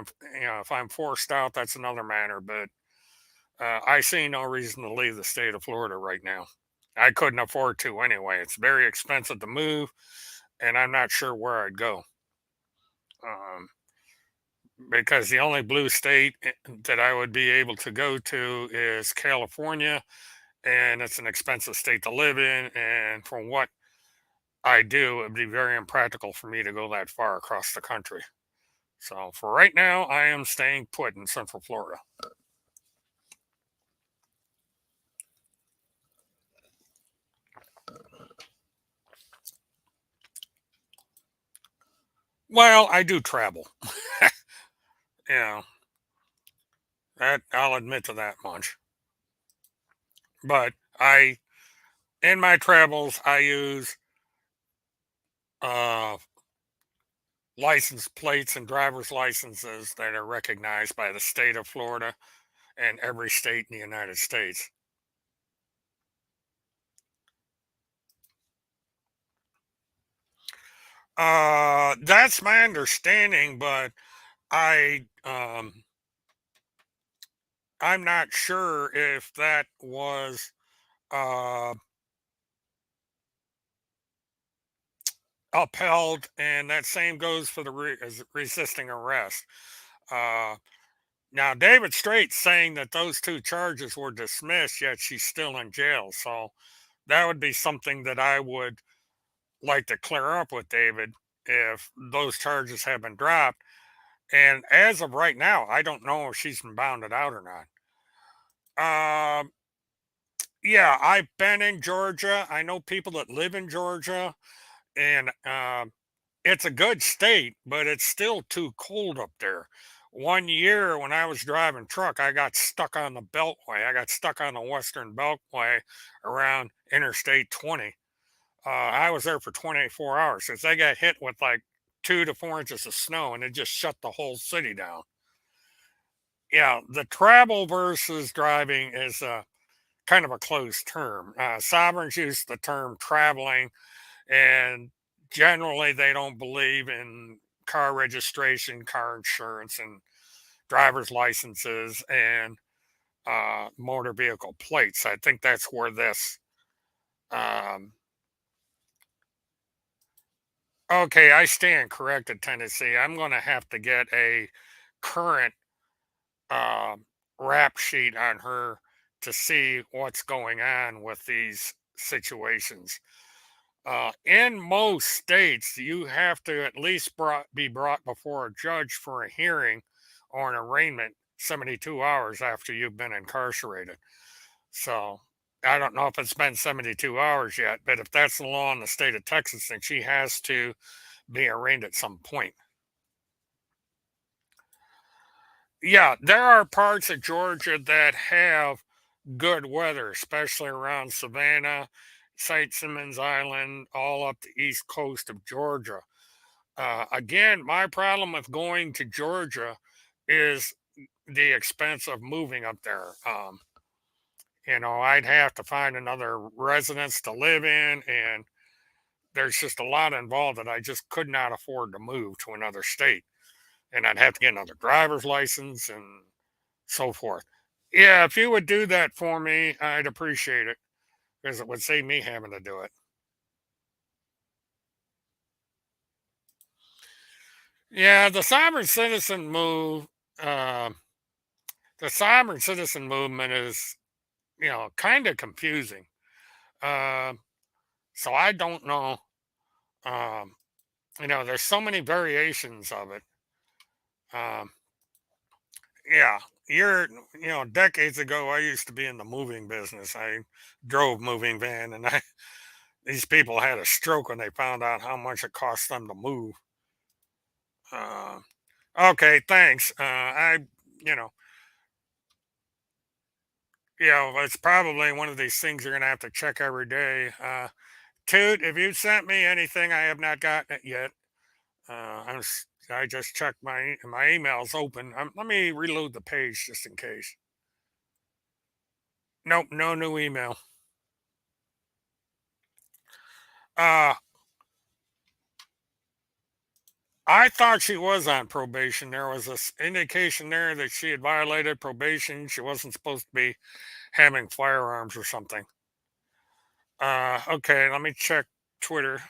if I'm forced out, that's another matter. But I see no reason to leave the state of Florida right now. I couldn't afford to anyway. It's very expensive to move, and I'm not sure where I'd go. Um, because the only blue state that I would be able to go to is California, and it's an expensive state to live in. And from what I do, it'd be very impractical for me to go that far across the country. So for right now, I am staying put in Central Florida. Well, I do travel. You know, that I'll admit to that much. But in my travels, I use uh, license plates and driver's licenses that are recognized by the state of Florida and every state in the United States. That's my understanding, but I'm not sure if that was uh upheld, and that same goes for the resisting arrest. Uh, Now, David Straight's saying that those two charges were dismissed, yet she's still in jail. So that would be something that I would like to clear up with David if those charges have been dropped. And as of right now, I don't know if she's been bounded out or not. Yeah, I've been in Georgia. I know people that live in Georgia, and it's a good state, but it's still too cold up there. One year when I was driving truck, I got stuck on the Beltway. I got stuck on the Western Beltway around Interstate 20. I was there for 24 hours since they got hit with like 2 to 4 inches of snow and it just shut the whole city down. Yeah, the travel versus driving is kind of a closed term. Sovereigns use the term traveling, and generally they don't believe in car registration, car insurance, and driver's licenses and motor vehicle plates. I think that's where this. Um, okay, I stand corrected, Tennessee. I'm going to have to get a current um rap sheet on her to see what's going on with these situations. In most states, you have to at least be brought before a judge for a hearing or an arraignment 72 hours after you've been incarcerated. So I don't know if it's been 72 hours yet, but if that's the law in the state of Texas, then she has to be arraigned at some point. Yeah, there are parts of Georgia that have good weather, especially around Savannah, St. Simmons Island, all up the east coast of Georgia. Again, my problem with going to Georgia is the expense of moving up there. I'd have to find another residence to live in, and there's just a lot involved that I just could not afford to move to another state. And I'd have to get another driver's license and so forth. Yeah, if you would do that for me, I'd appreciate it because it would save me having to do it. Yeah, uh, the sovereign citizen movement is, kind of confusing. Um, so I don't know. Um, there's so many variations of it. Um, yeah, decades ago, I used to be in the moving business. I drove moving van, and these people had a stroke when they found out how much it cost them to move. Uh, okay, thanks. You know, it's probably one of these things you're gonna have to check every day. Toot, if you sent me anything, I have not gotten it yet. I just checked my emails open. Let me reload the page just in case. Nope, no new email. Uh, I thought she was on probation. There was this indication there that she had violated probation. She wasn't supposed to be having firearms or something. Okay, let me check Twitter.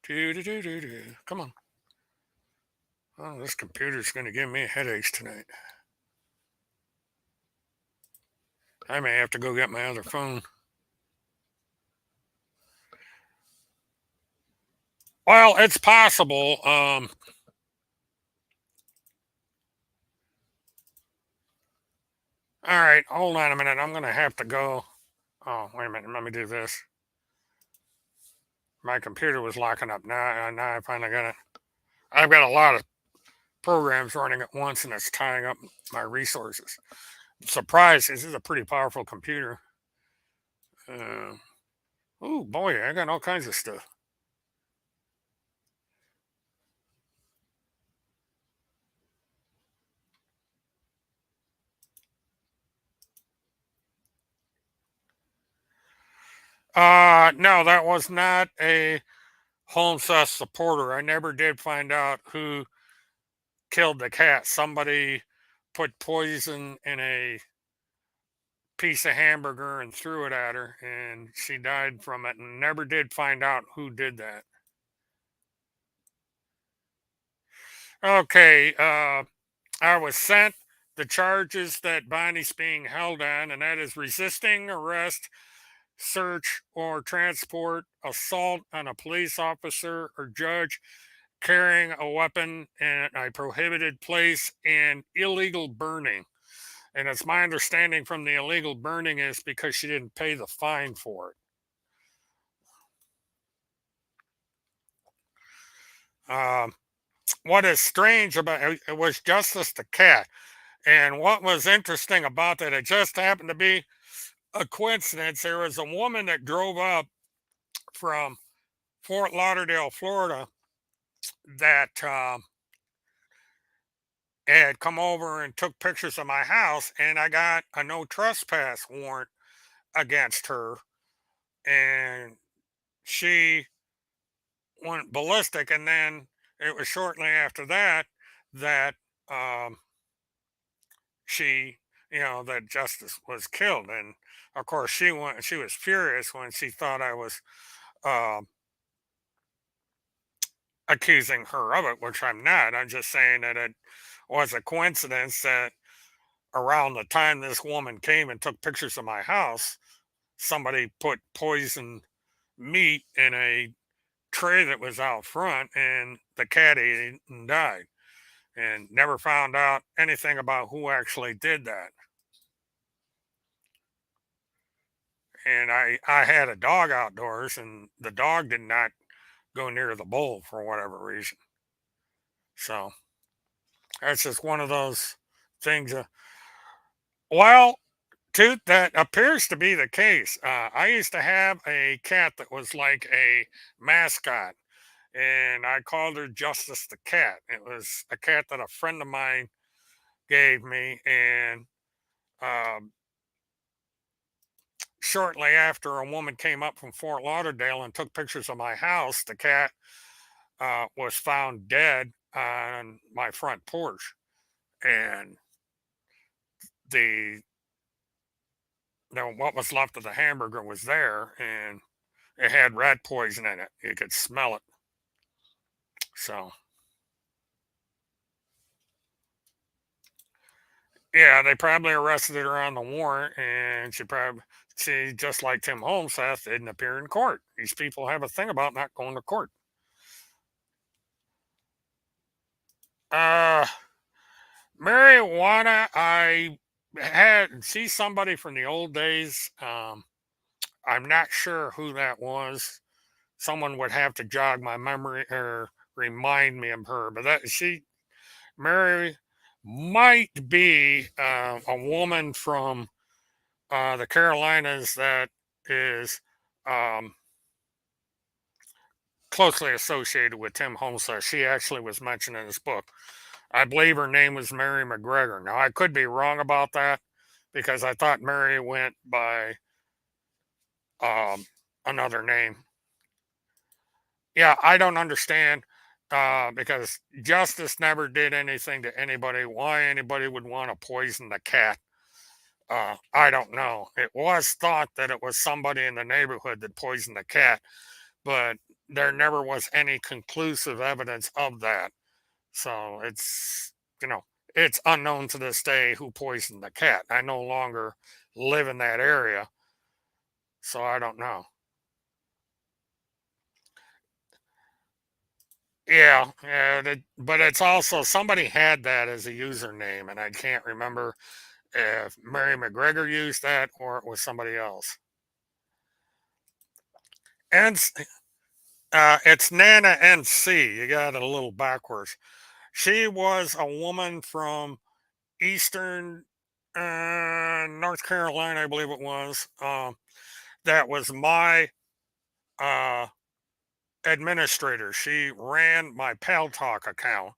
Do. Come on. Oh, this computer's going to give me headaches tonight. I may have to go get my other phone. Well, it's possible. All right, hold on a minute. I'm going to have to go. Oh, wait a minute. Let me do this. My computer was locking up. Now I finally got it. I've got a lot of programs running at once, and it's tying up my resources. Surprise! This is a pretty powerful computer. Uh, oh boy, I got all kinds of stuff. No, that was not a Holmes's supporter. I never did find out who killed the cat. Somebody put poison in a piece of hamburger and threw it at her, and she died from it, and never did find out who did that. Okay, I was sent the charges that Bonnie's being held on, and that is resisting arrest, search, or transport, assault on a police officer or judge, carrying a weapon in a prohibited place, and illegal burning. And it's my understanding from the illegal burning is because she didn't pay the fine for it. What is strange about it was Justice the Cat. And what was interesting about that, it just happened to be a coincidence. There was a woman that drove up from Fort Lauderdale, Florida, that had come over and took pictures of my house, and I got a no trespass warrant against her. And she went ballistic. And then it was shortly after that that um, she, that Justice was killed. And of course, she was furious when she thought I was um, accusing her of it, which I'm not. I'm just saying that it was a coincidence that around the time this woman came and took pictures of my house, somebody put poison meat in a tray that was out front, and the cat ate it and died. And never found out anything about who actually did that. And I had a dog outdoors, and the dog did not go near the bowl for whatever reason. So that's just one of those things. Well, that appears to be the case. I used to have a cat that was like a mascot, and I called her Justice the Cat. It was a cat that a friend of mine gave me, and um, shortly after a woman came up from Fort Lauderdale and took pictures of my house, the cat was found dead on my front porch, and the what was left of the hamburger was there, and it had rat poison in it. You could smell it. So yeah, they probably arrested her on the warrant, and she just like Tim Holmes says, didn't appear in court. These people have a thing about not going to court. Uh, Marijuana, I had see somebody from the old days. I'm not sure who that was. Someone would have to jog my memory or remind me of her. But Mary, might be a woman from the Carolinas that is um, closely associated with Tim Homestead. She actually was mentioned in his book. I believe her name was Mary McGregor. Now, I could be wrong about that because I thought Mary went by um, another name. Yeah, I don't understand because Justice never did anything to anybody. Why anybody would want to poison the cat? I don't know. It was thought that it was somebody in the neighborhood that poisoned the cat, but there never was any conclusive evidence of that. So you know, it's unknown to this day who poisoned the cat. I no longer live in that area, so I don't know. Yeah, yeah, but it's also somebody had that as a username, and I can't remember if Mary McGregor used that or it was somebody else. And it's Nana NC. You got it a little backwards. She was a woman from Eastern North Carolina, I believe it was. That was my uh, administrator. She ran my Pal Talk account.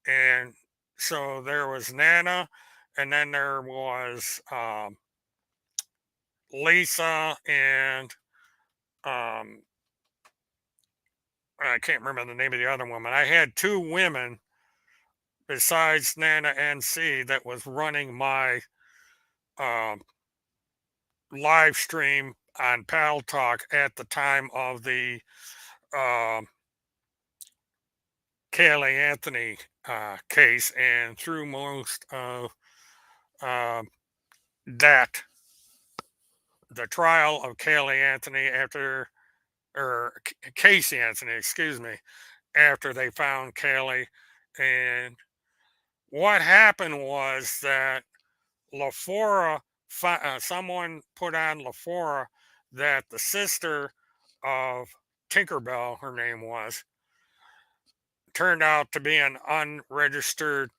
And so there was Nana, and then there was Lisa, and um, I can't remember the name of the other woman. I had two women besides Nana NC that was running my um, live stream on Pal Talk at the time of the um Kaylee Anthony case, and through most of um that, the trial of Kaylee Anthony after, or Casey Anthony, excuse me, after they found Kaylee. And what happened was that LaFora, someone put on LaFora that the sister of Tinkerbell, her name was, turned out to be an unregistered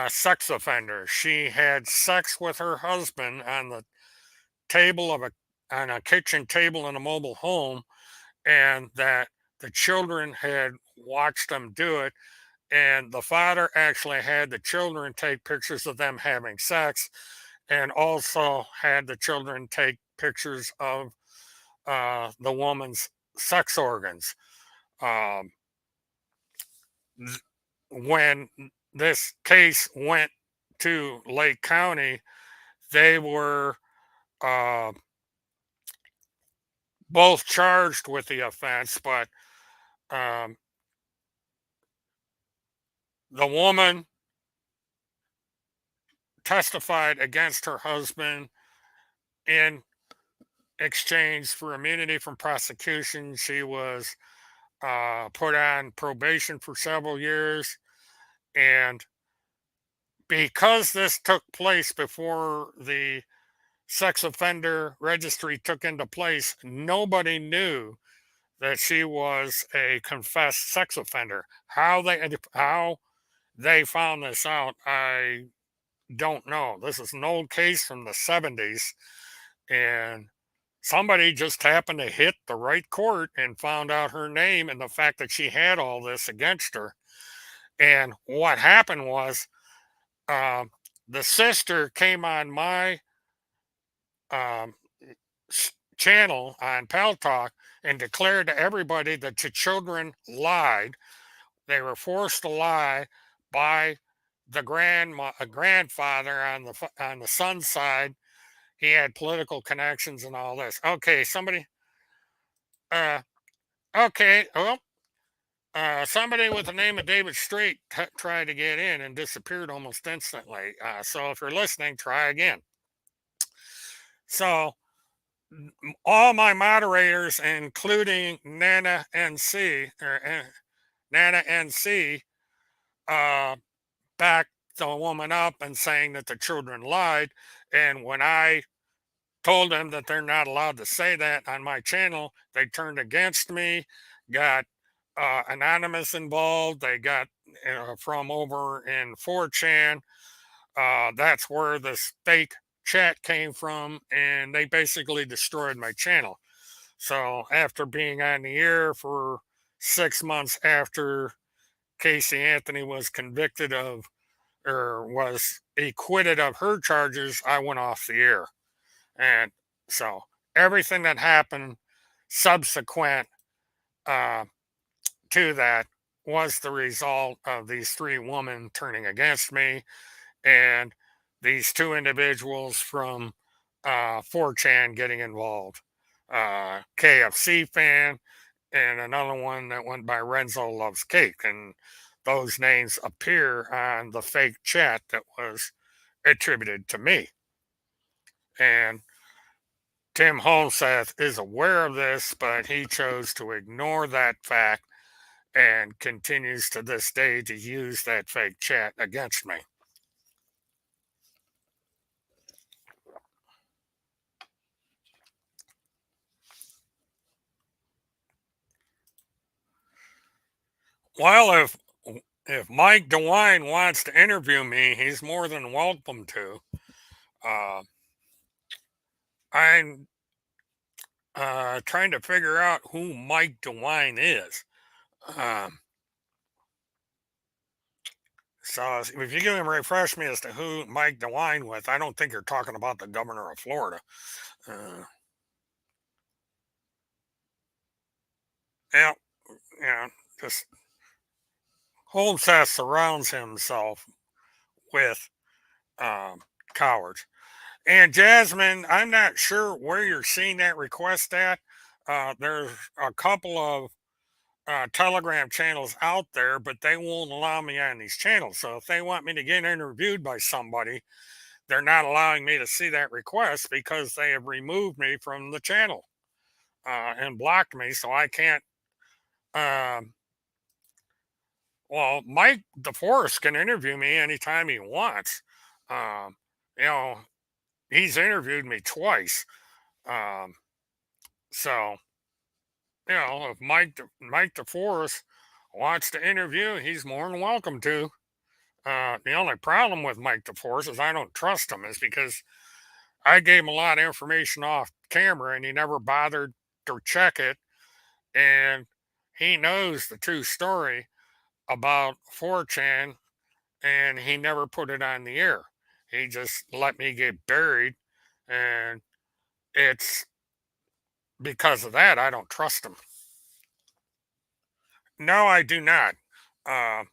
sex offender. She had sex with her husband on the table of a on a kitchen table in a mobile home, and that the children had watched them do it. And the father actually had the children take pictures of them having sex, and also had the children take pictures of the woman's sex organs. Um, when this case went to Lake County, they were uh, both charged with the offense, but um, the woman testified against her husband in exchange for immunity from prosecution. She was put on probation for several years. And because this took place before the sex offender registry took into place, nobody knew that she was a confessed sex offender. How they found this out, I don't know. This is an old case from the 70s, and somebody just happened to hit the right court and found out her name and the fact that she had all this against her. And what happened was, um, the sister came on my um, channel on Pal Talk and declared to everybody that the children lied. They were forced to lie by the grandfather on the son's side. He had political connections and all this. Okay, somebody. Uh, okay, well, somebody with the name of David Strait tried to get in and disappeared almost instantly. So if you're listening, try again. So all my moderators, including Nana NC or Nana NC, uh, backed the woman up and saying that the children lied. And when I told them that they're not allowed to say that on my channel, they turned against me, got anonymous involved. They got from over in 4chan. That's where this fake chat came from, and they basically destroyed my channel. So after being on the air for 6 months after Casey Anthony was convicted of, or was acquitted of her charges, I went off the air. And so everything that happened subsequent uh, to that was the result of these three women turning against me, and these two individuals from 4chan getting involved. KFC fan, and another one that went by Renzo Loves Cake. And those names appear on the fake chat that was attributed to me. And Tim Holmseth is aware of this, but he chose to ignore that fact and continues to this day to use that fake chat against me. Well, if Mike DeWine wants to interview me, he's more than welcome to. Uh, I'm trying to figure out who Mike DeWine is. Um, so if you can refresh me as to who Mike DeWine with, I don't think you're talking about the governor of Florida. Uh, Yeah, yeah, just Holmesat surrounds himself with um, cowards. And Jasmine, I'm not sure where you're seeing that request at. There's a couple of Telegram channels out there, but they won't allow me on these channels. So if they want me to get interviewed by somebody, they're not allowing me to see that request because they have removed me from the channel and blocked me. So I can't. Um, well, Mike DeForest can interview me anytime he wants. Um, you know, he's interviewed me twice. Um, so if Mike DeForest wants to interview, he's more than welcome to. The only problem with Mike DeForest is I don't trust him, is because I gave him a lot of information off camera and he never bothered to check it. And he knows the true story about 4chan and he never put it on the air. He just let me get buried. And it's because of that I don't trust him. No, I do not. Uh,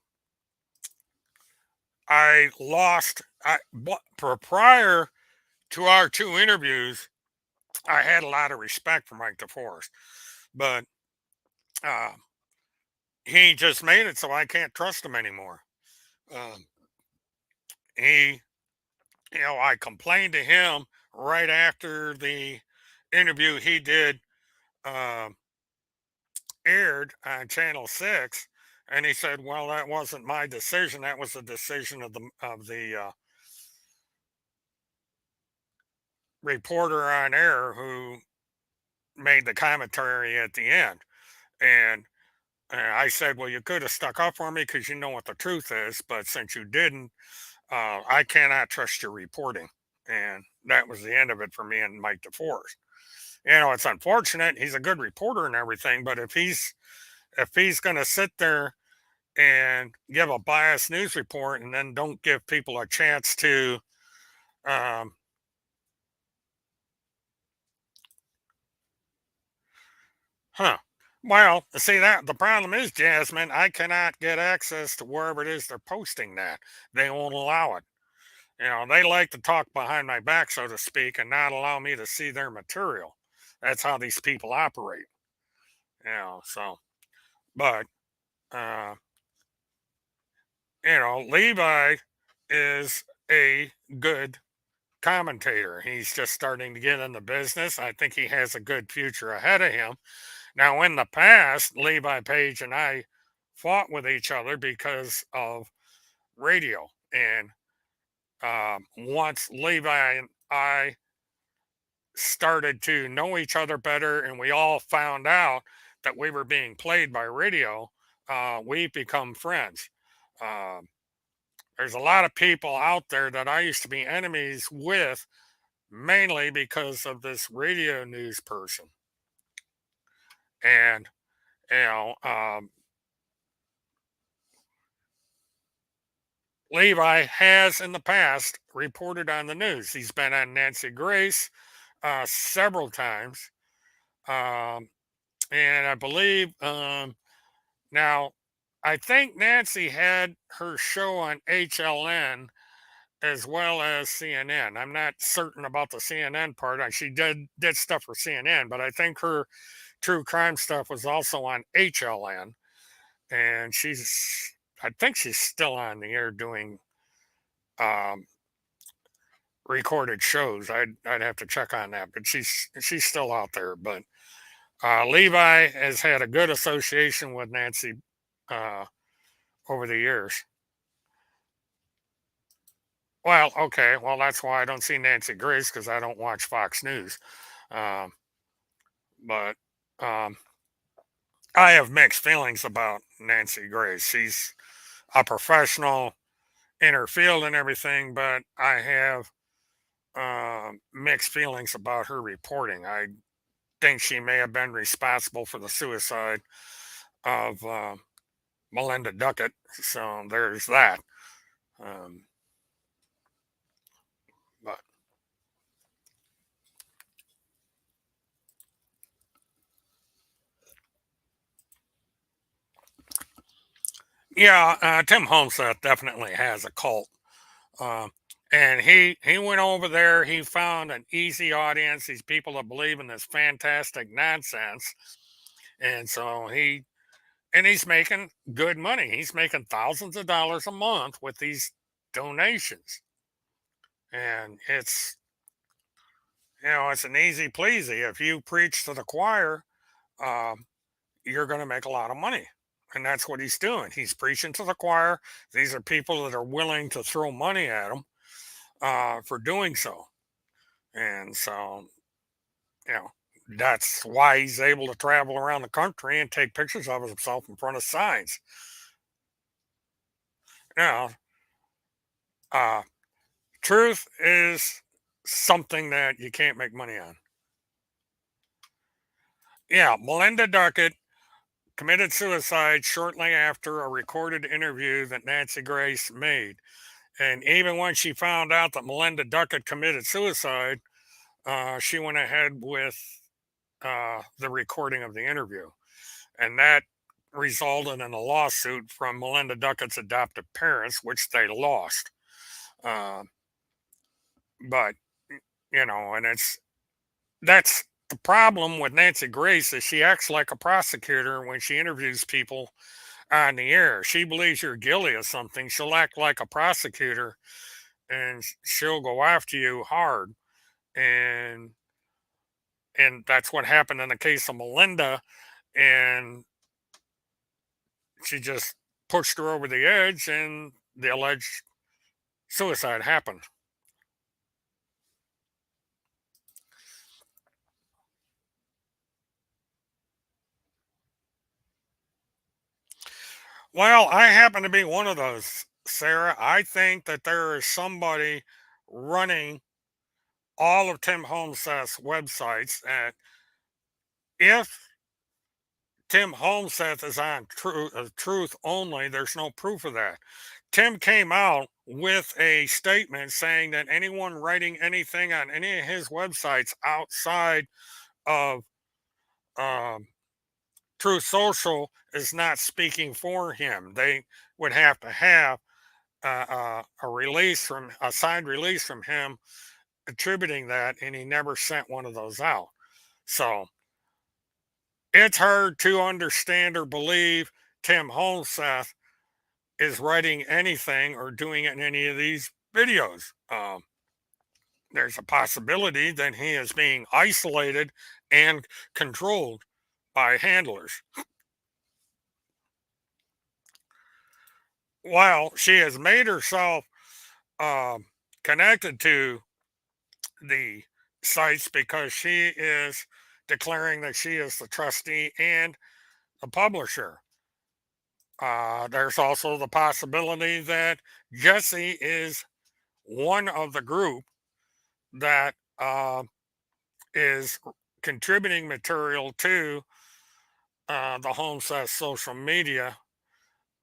I lost. Prior to our two interviews, I had a lot of respect for Mike DeForest, but uh, he just made it so I can't trust him anymore. Um, he, I complained to him right after the interview he did um aired on Channel Six, and he said, "Well, that wasn't my decision. That was the decision of the reporter on air who made the commentary at the end." And I said, "Well, you could have stuck up for me because you know what the truth is, but since you didn't, I cannot trust your reporting." And that was the end of it for me and Mike DeForest. It's unfortunate. He's a good reporter and everything, but if he's going to sit there and give a biased news report and then don't give people a chance to um, huh. Well, see, that the problem is, Jasmine, I cannot get access to wherever it is they're posting that. They won't allow it. They like to talk behind my back, so to speak, and not allow me to see their material. That's how these people operate. So, but, uh, Levi is a good commentator. He's just starting to get in the business. I think he has a good future ahead of him. Now, in the past, Levi Page and I fought with each other because of radio. And once Levi and I started to know each other better and we all found out that we were being played by radio, we've become friends. Um, there's a lot of people out there that I used to be enemies with, mainly because of this radio news person. And, you know, um, Levi has in the past reported on the news. He's been on Nancy Grace several times. Um, and I believe now, I think Nancy had her show on HLN as well as CNN. I'm not certain about the CNN part. She did stuff for CNN, but I think her true crime stuff was also on HLN. And I think she's still on the air doing um, recorded shows. I'd have to check on that, but she's still out there. But Levi has had a good association with Nancy uh, over the years. Well, okay. Well, that's why I don't see Nancy Grace, because I don't watch Fox News. Um, but um, I have mixed feelings about Nancy Grace. She's a professional in her field and everything, but I have mixed feelings about her reporting. I think she may have been responsible for the suicide of Melinda Duckett. So there's that. Um, but Yeah, Tim Homeseth definitely has a cult. Um, and he went over there. He found an easy audience. These people that believe in this fantastic nonsense, and so he's making good money. He's making thousands of dollars a month with these donations, and it's an easy pleasy. If you preach to the choir, um, you're going to make a lot of money. And that's what he's doing. He's preaching to the choir. These are people that are willing to throw money at him for doing so. And so, you know, that's why he's able to travel around the country and take pictures of himself in front of signs. You know, uh, truth is something that you can't make money on. Yeah, Melinda Duckett committed suicide shortly after a recorded interview that Nancy Grace made. And even when she found out that Melinda Duckett committed suicide, she went ahead with the recording of the interview. And that resulted in a lawsuit from Melinda Duckett's adoptive parents, which they lost. Uh, but, and that's the problem with Nancy Grace is she acts like a prosecutor when she interviews people on the air. She believes you're guilty of something. She'll act like a prosecutor and she'll go after you hard. And and that's what happened in the case of Melinda. And she just pushed her over the edge, and the alleged suicide happened. Well, I happen to be one of those, Sarah. I think that there is somebody running all of Tim Homeseth's websites. And if Tim Homeseth is on truth only, there's no proof of that. Tim came out with a statement saying that anyone writing anything on any of his websites outside of um, Truth Social is not speaking for him. They would have to have a signed release from him attributing that, and he never sent one of those out. So it's hard to understand or believe Tim Holmseth is writing anything or doing it in any of these videos. There's a possibility that he is being isolated and controlled by handlers. While she has made herself um, connected to the sites because she is declaring that she is the trustee and the publisher. There's also the possibility that Jesse is one of the group that is contributing material to the Homestead social media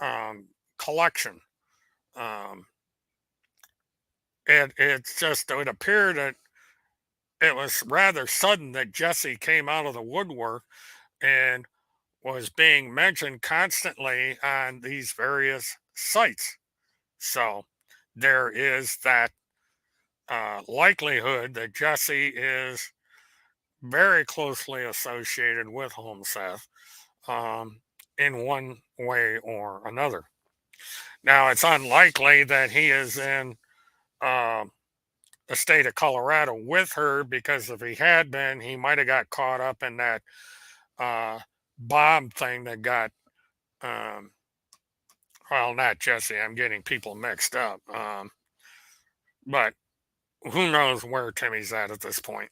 um, collection. Um, it appeared that it was rather sudden that Jesse came out of the woodwork and was being mentioned constantly on these various sites. So there is that likelihood that Jesse is very closely associated with Homeseth um, in one way or another. Now, it's unlikely that he is in um the state of Colorado with her because if he had been, he might have got caught up in that uh, bomb thing that got, um, well, not Jesse. I'm getting people mixed up. But who knows where Timmy's at this point?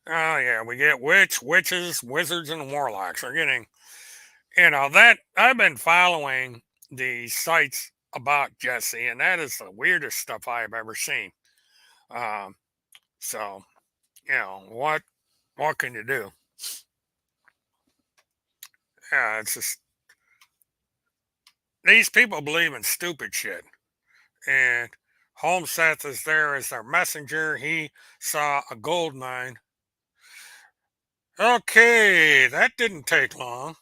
Oh yeah, we get witches, wizards, and warlocks are getting. That I've been following the sites about Jesse, and that is the weirdest stuff I've ever seen. Um, so what can you do? Yeah, it's just these people believe in stupid shit. And Holmseth is there as their messenger. He saw a gold mine Okay, that didn't take long.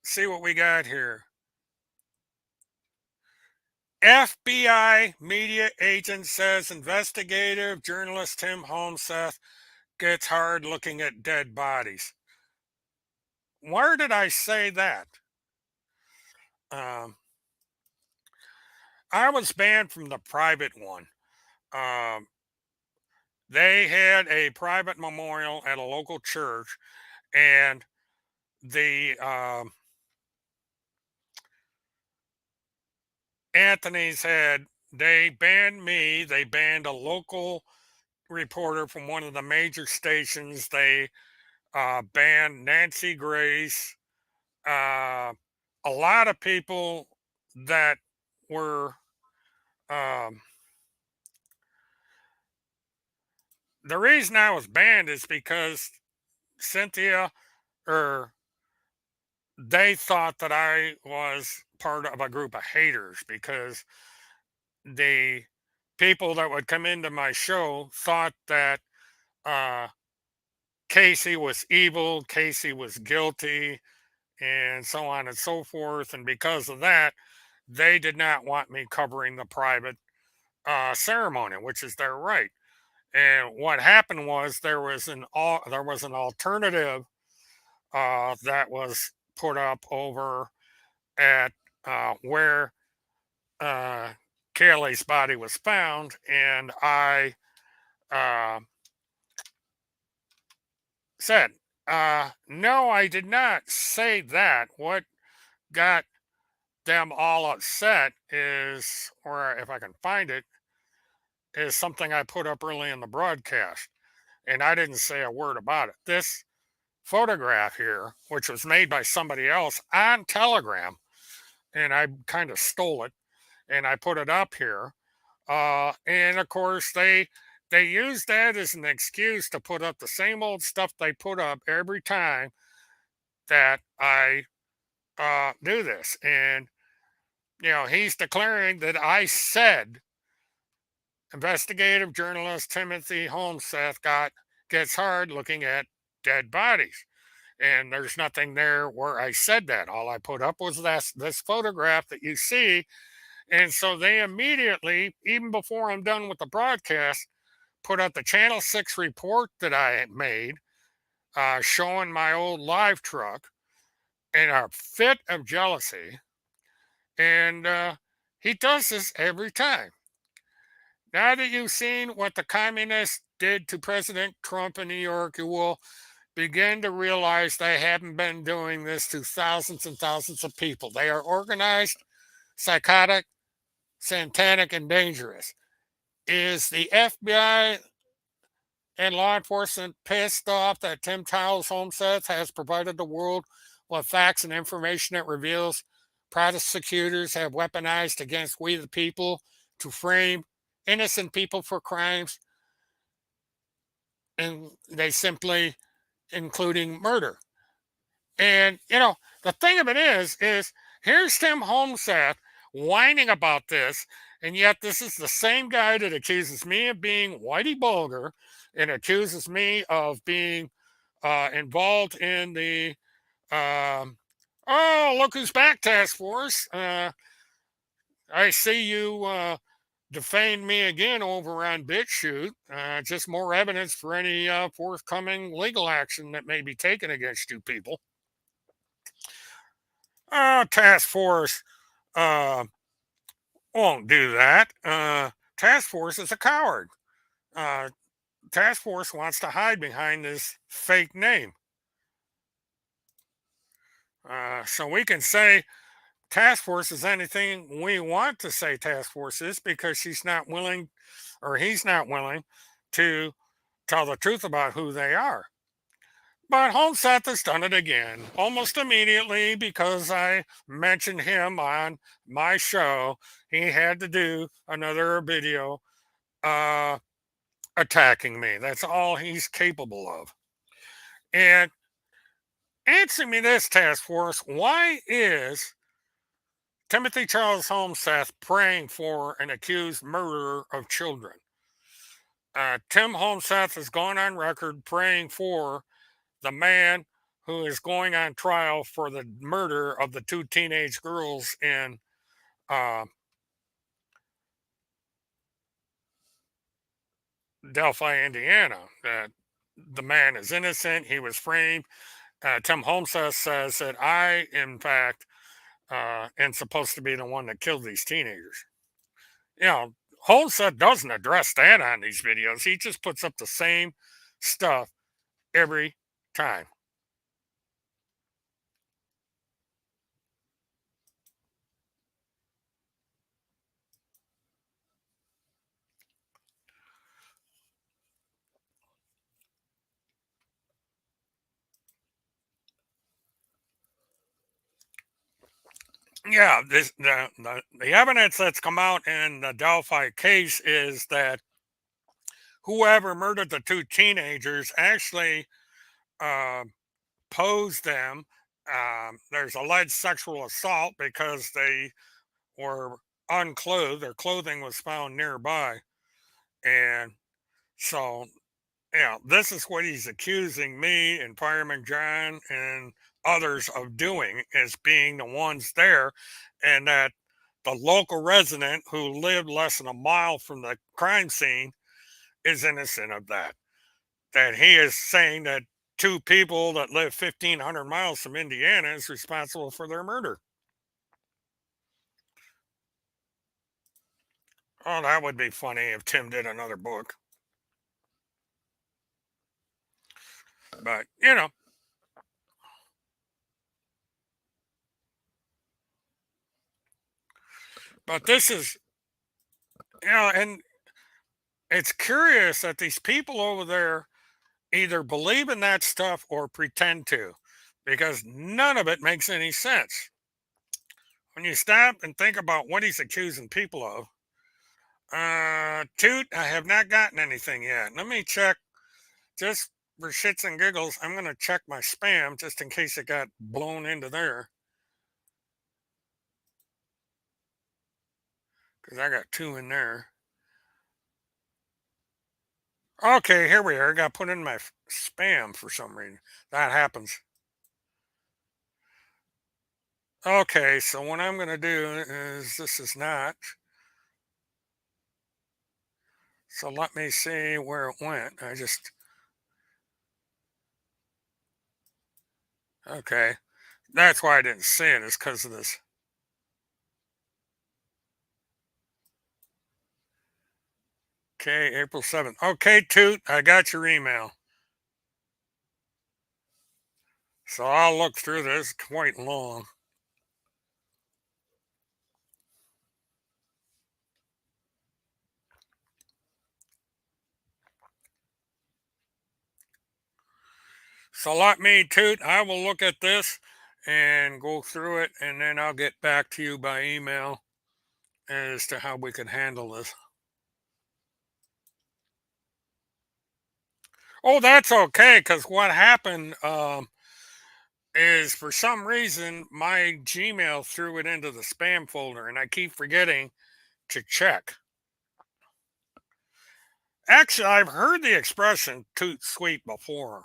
See what we got here. FBI media agent says investigative journalist Tim Holmseth gets hard looking at dead bodies. Where did I say that? Um, I was banned from the private one. Um, they had a private memorial at a local church, and the Anthony's had they banned me. They banned a local reporter from one of the major stations. They banned Nancy Grace. Uh, a lot of people that were um, the reason I was banned is because Cynthia or they thought that I was part of a group of haters because the people that would come into my show thought that uh, Casey was evil, Casey was guilty, and so on and so forth. And because of that, they did not want me covering the private ceremony, which is their right. And what happened was there was an alternative that was put up over at where uh, Kaylee's body was found, and I uh, said, "No, I did not say that. What got them all upset is, or if I can find it, is something I put up early in the broadcast, and I didn't say a word about it. This photograph here, which was made by somebody else on Telegram, and I kind of stole it and I put it up here. And of course, they use that as an excuse to put up the same old stuff they put up every time that I do this. And he's declaring that I said investigative journalist Timothy Holmseth gets hard looking at dead bodies. And there's nothing there where I said that. All I put up was this photograph that you see. And so they immediately, even before I'm done with the broadcast, put out the Channel 6 report that I made showing my old live truck in a fit of jealousy. And he does this every time. Now that you've seen what the communists did to President Trump in New York, you will begin to realize they haven't been doing this to thousands and thousands of people. They are organized, psychotic, satanic, and dangerous. Is the FBI and law enforcement pissed off that Tim Childs Homestead has provided the world with facts and information that reveals prosecutors have weaponized against we the people to frame innocent people for crimes, and they simply including murder. And the thing of it is here's Tim Homestead whining about this, and yet this is the same guy that accuses me of being Whitey Bulger and accuses me of being involved in the oh, look who's back task force. I see you defamed me again over on BitChute. Just more evidence for any forthcoming legal action that may be taken against you people. Task force uh, won't do that. Task force is a coward. Uh, Task force wants to hide behind this fake name. So we can say task force is anything we want to say task force is because she's not willing or he's not willing to tell the truth about who they are. But Holmseth has done it again almost immediately because I mentioned him on my show. He had to do another video uh, attacking me. That's all he's capable of. And answer me this, task force, why is Timothy Charles Holmseth praying for an accused murderer of children? Tim Holmseth has gone on record praying for the man who is going on trial for the murder of the two teenage girls in uh, Delphi, Indiana. That the man is innocent. He was framed. Tim Holmseth says that I, in fact, am supposed to be the one that killed these teenagers. You know, Holmseth doesn't address that on these videos. He just puts up the same stuff every time. Yeah, the evidence that's come out in the Delphi case is that whoever murdered the two teenagers actually uh, posed them. There's alleged sexual assault because they were unclothed. Their clothing was found nearby. And so, this is what he's accusing me and Fireman John and others of doing, is being the ones there, and that the local resident who lived less than a mile from the crime scene is innocent of that. That he is saying that two people that live 1,500 miles from Indiana is responsible for their murder. Oh, that would be funny if Tim did another book. But, but this is, and it's curious that these people over there either believe in that stuff or pretend to, because none of it makes any sense. When you stop and think about what he's accusing people of, Toot, I have not gotten anything yet. Let me check just for shits and giggles. I'm going to check my spam just in case it got blown into there, because I got two in there. Okay, here we are. I got put in my spam for some reason. That happens. Okay, so what I'm going to do is this is not. So let me see where it went. Okay. That's why I didn't see it, is because of this. Okay, April 7th. Okay, Toot, I got your email. So I'll look through this, quite long. So let me, Toot, I will look at this and go through it, and then I'll get back to you by email as to how we can handle this. Oh, that's okay, because what happened is for some reason my Gmail threw it into the spam folder, and I keep forgetting to check. Actually, I've heard the expression "toot sweet" before.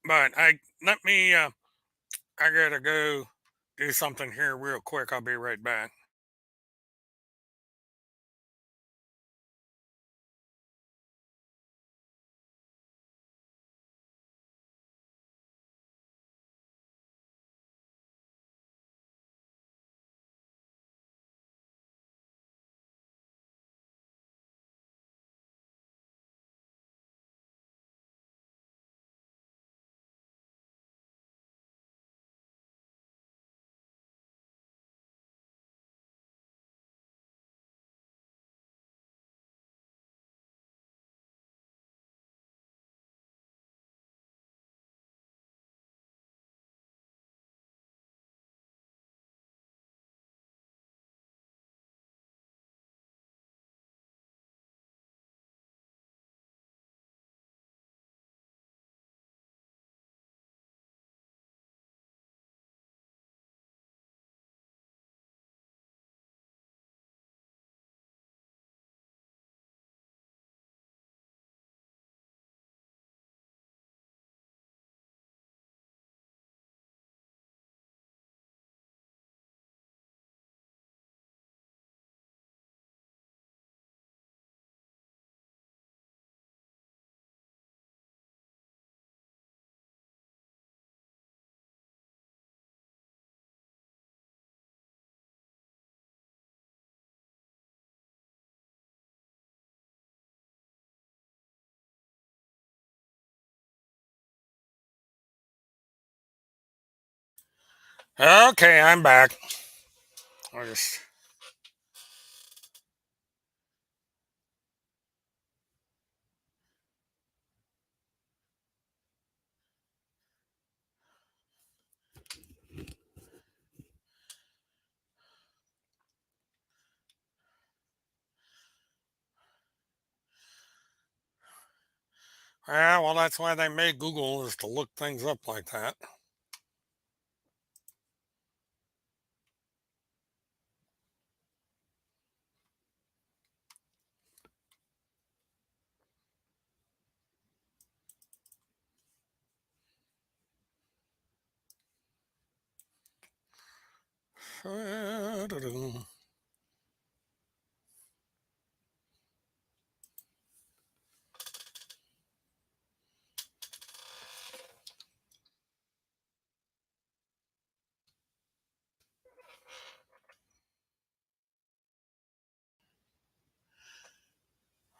But let me. I gotta go do something here real quick. I'll be right back. Okay, I'm back. I just yeah, well, that's why they made Google is to look things up like that.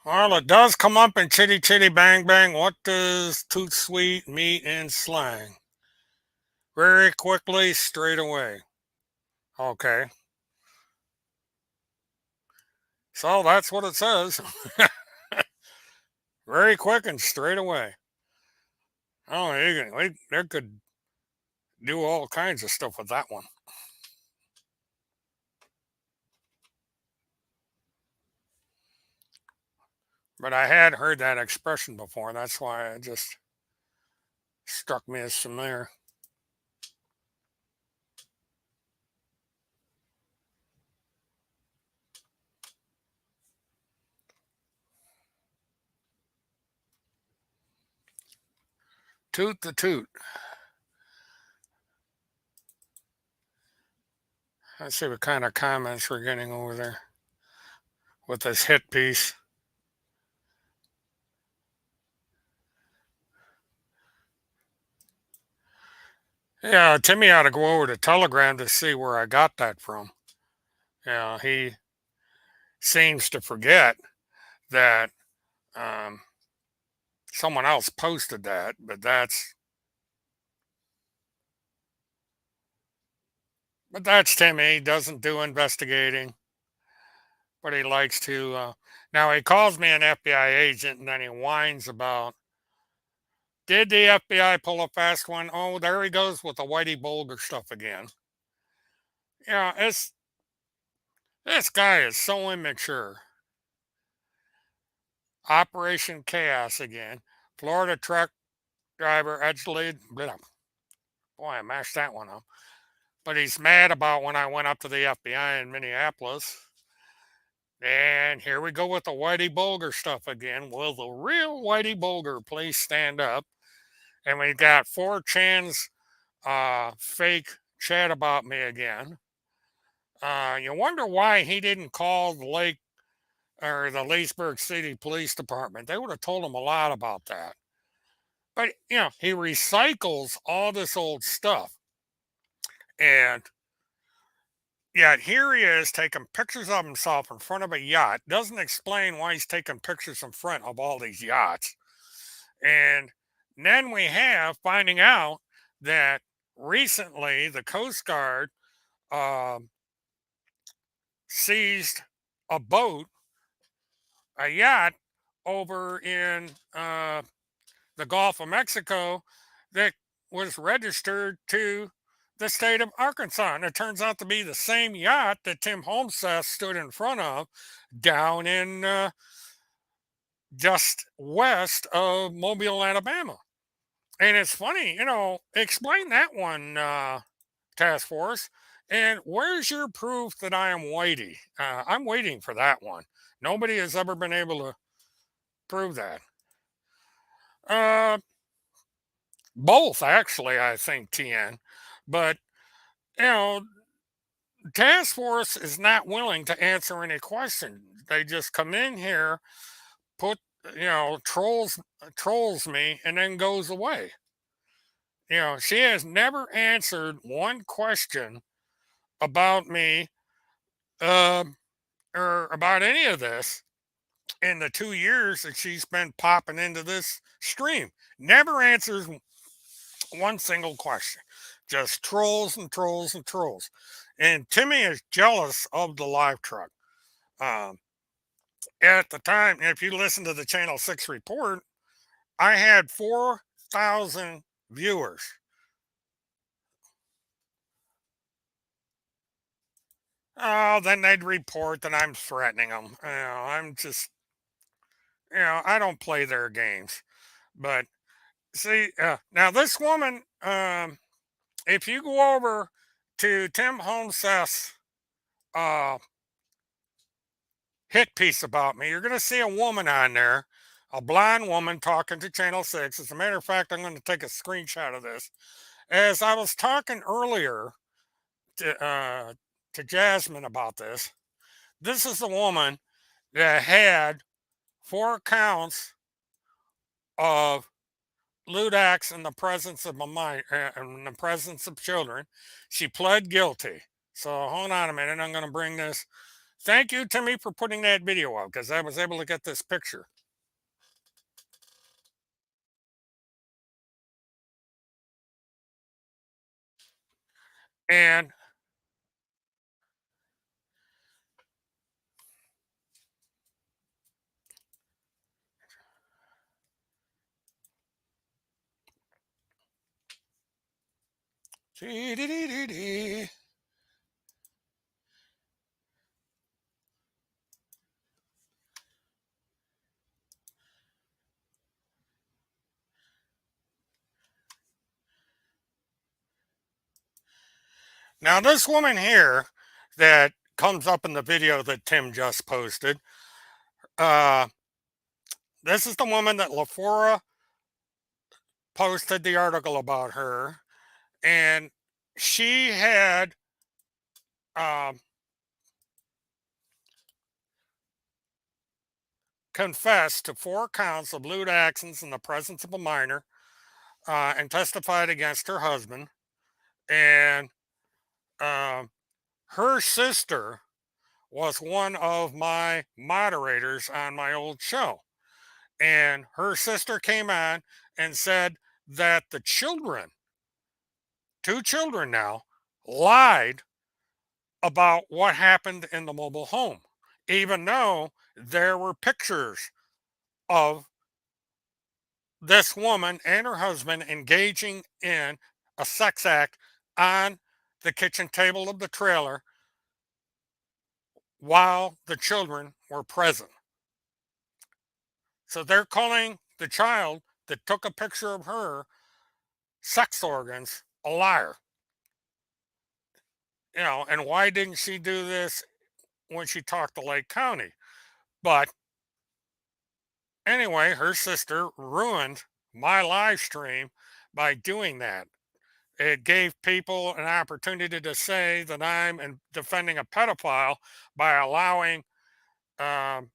Well, it does come up in Chitty Chitty Bang Bang. What does toot sweet mean in slang? Very quickly, straight away. Okay, so that's what it says. Very quick and straight away. Oh, they could do all kinds of stuff with that one. But I had heard that expression before. That's why it just struck me as familiar. Toot the toot. Let's see what kind of comments we're getting over there with this hit piece. Yeah, Timmy ought to go over to Telegram to see where I got that from. Yeah, he seems to forget that um, someone else posted that, but that's Timmy. He doesn't do investigating, but he likes to. Now he calls me an FBI agent, and then he whines about, did the FBI pull a fast one? Oh, there he goes with the Whitey Bulger stuff again. Yeah, this guy is so immature. Operation Chaos again. Florida truck driver allegedly. Boy, I mashed that one up. But he's mad about when I went up to the FBI in Minneapolis. And here we go with the Whitey Bulger stuff again. Will the real Whitey Bulger please stand up? And we got 4chan's fake chat about me again. You wonder why he didn't call the Lake or the Leesburg City Police Department. They would have told him a lot about that. But, he recycles all this old stuff. And yet here he is taking pictures of himself in front of a yacht. Doesn't explain why he's taking pictures in front of all these yachts. And then we have finding out that recently the Coast Guard um, seized a boat, a yacht, over in the Gulf of Mexico that was registered to the state of Arkansas. And it turns out to be the same yacht that Tim Homeseth stood in front of down in just west of Mobile, Alabama. And it's funny, explain that one, Task Force. And where's your proof that I am Whitey? I'm waiting for that one. Nobody has ever been able to prove that. Uh, Both, actually, I think, TN. But, you know, Task Force is not willing to answer any questions. They just come in here, put, trolls me, and then goes away. She has never answered one question about me, um, or about any of this in the 2 years that she's been popping into this stream. Never answers one single question. just trolls and trolls and trolls. And Timmy is jealous of the live truck. Um, at the time, if you listen to the Channel 6 report, I had 4,000 viewers. Oh, then they'd report that I'm threatening them. I'm just, I don't play their games. But see, now this woman, if you go over to Tim Homeseth's uh, hit piece about me, you're going to see a woman on there, a blonde woman talking to Channel 6. As a matter of fact, I'm going to take a screenshot of this. As I was talking earlier to Jasmine about this, this is the woman that had 4 counts of lewd acts in the presence of in the presence of children. She pled guilty. So hold on a minute. I'm going to bring this. Thank you, Timmy, for putting that video out because I was able to get this picture. And now this woman here that comes up in the video that Tim just posted, uh, this is the woman that LaFora posted the article about her, and she had um, confessed to 4 counts of lewd actions in the presence of a minor and testified against her husband. And um her sister was one of my moderators on my old show. And her sister came on and said that the children, 2 children now, lied about what happened in the mobile home, even though there were pictures of this woman and her husband engaging in a sex act on the kitchen table of the trailer while the children were present. So they're calling the child that took a picture of her sex organs a liar. And why didn't she do this when she talked to Lake County? But anyway, her sister ruined my live stream by doing that. It gave people an opportunity to say that I'm defending a pedophile by allowing um,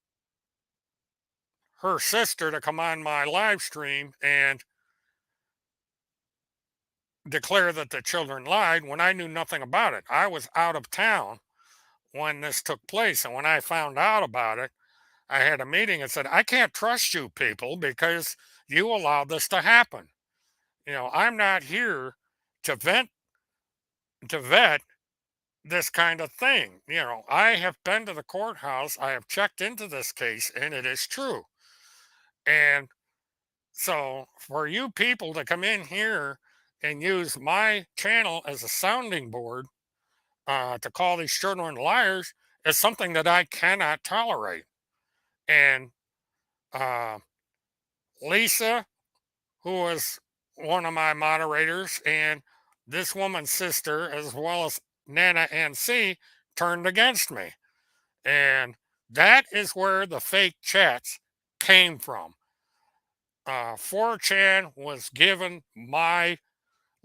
her sister to come on my live stream and declare that the children lied when I knew nothing about it. I was out of town when this took place. And when I found out about it, I had a meeting and said, I can't trust you people because you allowed this to happen. I'm not here to vet this kind of thing. I have been to the courthouse, I have checked into this case, and it is true. And so for you people to come in here and use my channel as a sounding board to call these children liars is something that I cannot tolerate. And uh, Lisa, who was one of my moderators, and this woman's sister, as well as Nana and C, turned against me. And that is where the fake chats came from. 4chan was given my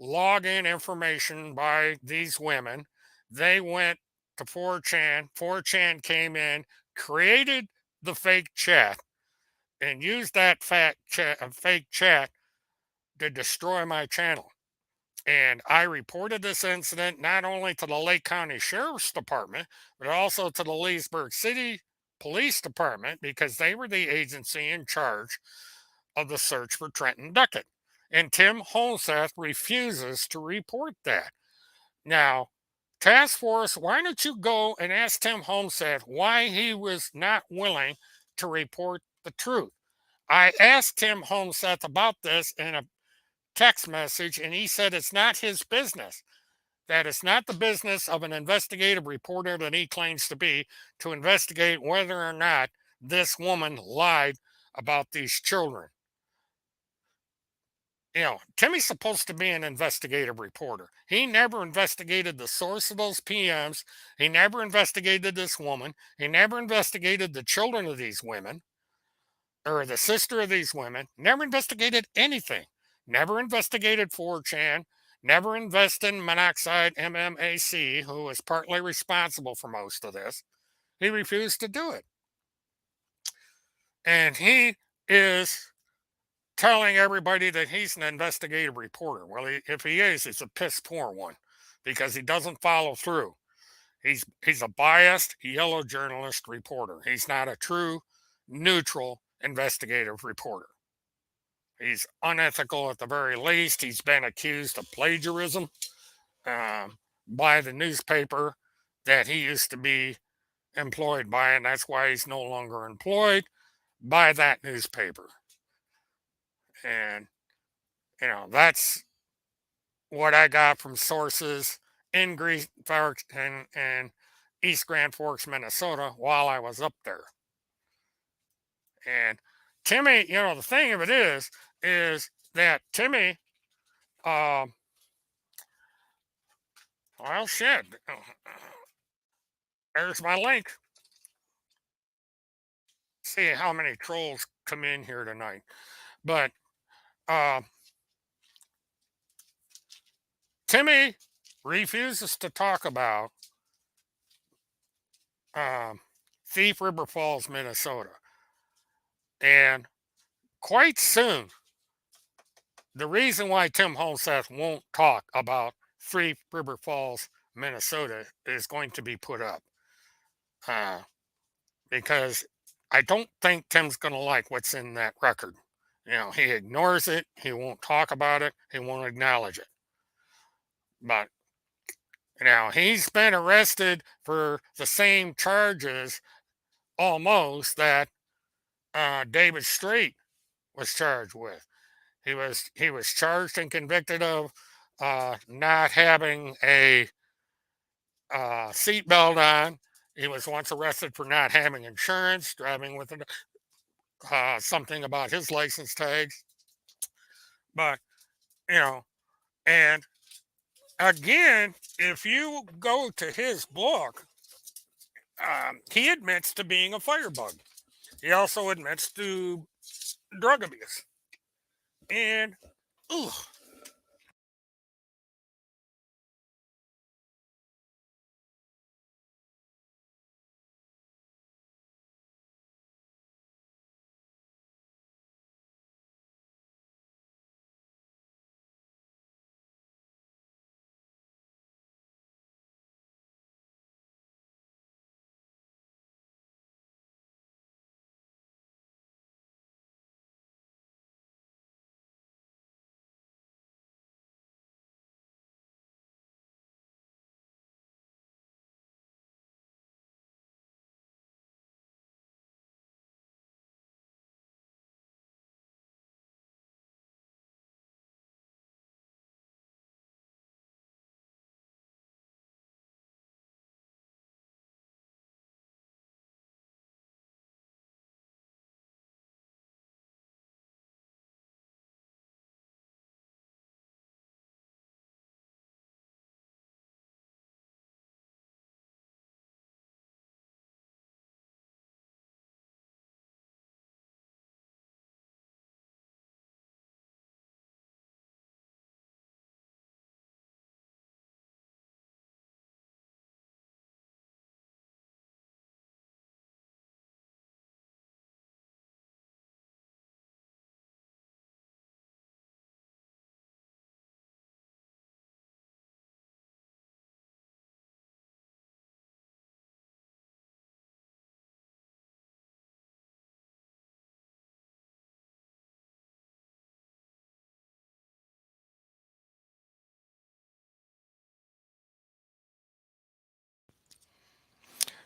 login information by these women. They went to 4chan. 4chan came in, created the fake chat, and used that fake chat to destroy my channel. And I reported this incident not only to the Lake County Sheriff's Department, but also to the Leesburg City Police Department because they were the agency in charge of the search for Trenton Duckett. And Tim Holseth refuses to report that. Now, task force, why don't you go and ask Tim Holmstead why he was not willing to report the truth? I asked Tim Holmstead about this in a text message, and he said it's not his business. That it's not the business of an investigative reporter that he claims to be to investigate whether or not this woman lied about these children. Timmy's supposed to be an investigative reporter. He never investigated the source of those PMs. He never investigated this woman. He never investigated the children of these women or the sister of these women. Never investigated anything. Never investigated 4chan. Never invested in Monoxide MMAC, who was partly responsible for most of this. He refused to do it. And he is telling everybody that he's an investigative reporter. Well, if he is, he's a piss poor one because he doesn't follow through. He's a biased yellow journalist reporter. He's not a true neutral investigative reporter. He's unethical at the very least. He's been accused of plagiarism by the newspaper that he used to be employed by, and that's why he's no longer employed by that newspaper. And that's what I got from sources in and East Grand Forks, Minnesota, while I was up there. And Timmy, the thing of it is that Timmy, well, shit. There's my link. See how many trolls come in here tonight. But uh, Timmy refuses to talk about Thief River Falls, Minnesota. And quite soon, the reason why Tim Holseth won't talk about Thief River Falls, Minnesota is going to be put up. Because I don't think Tim's going to like what's in that record. He ignores it. He won't talk about it. He won't acknowledge it. But he's been arrested for the same charges almost that David Street was charged with. He was charged and convicted of not having a seatbelt on. He was once arrested for not having insurance, driving with something about his license tags. But and again, if you go to his book, he admits to being a firebug. He also admits to drug abuse. And, ugh,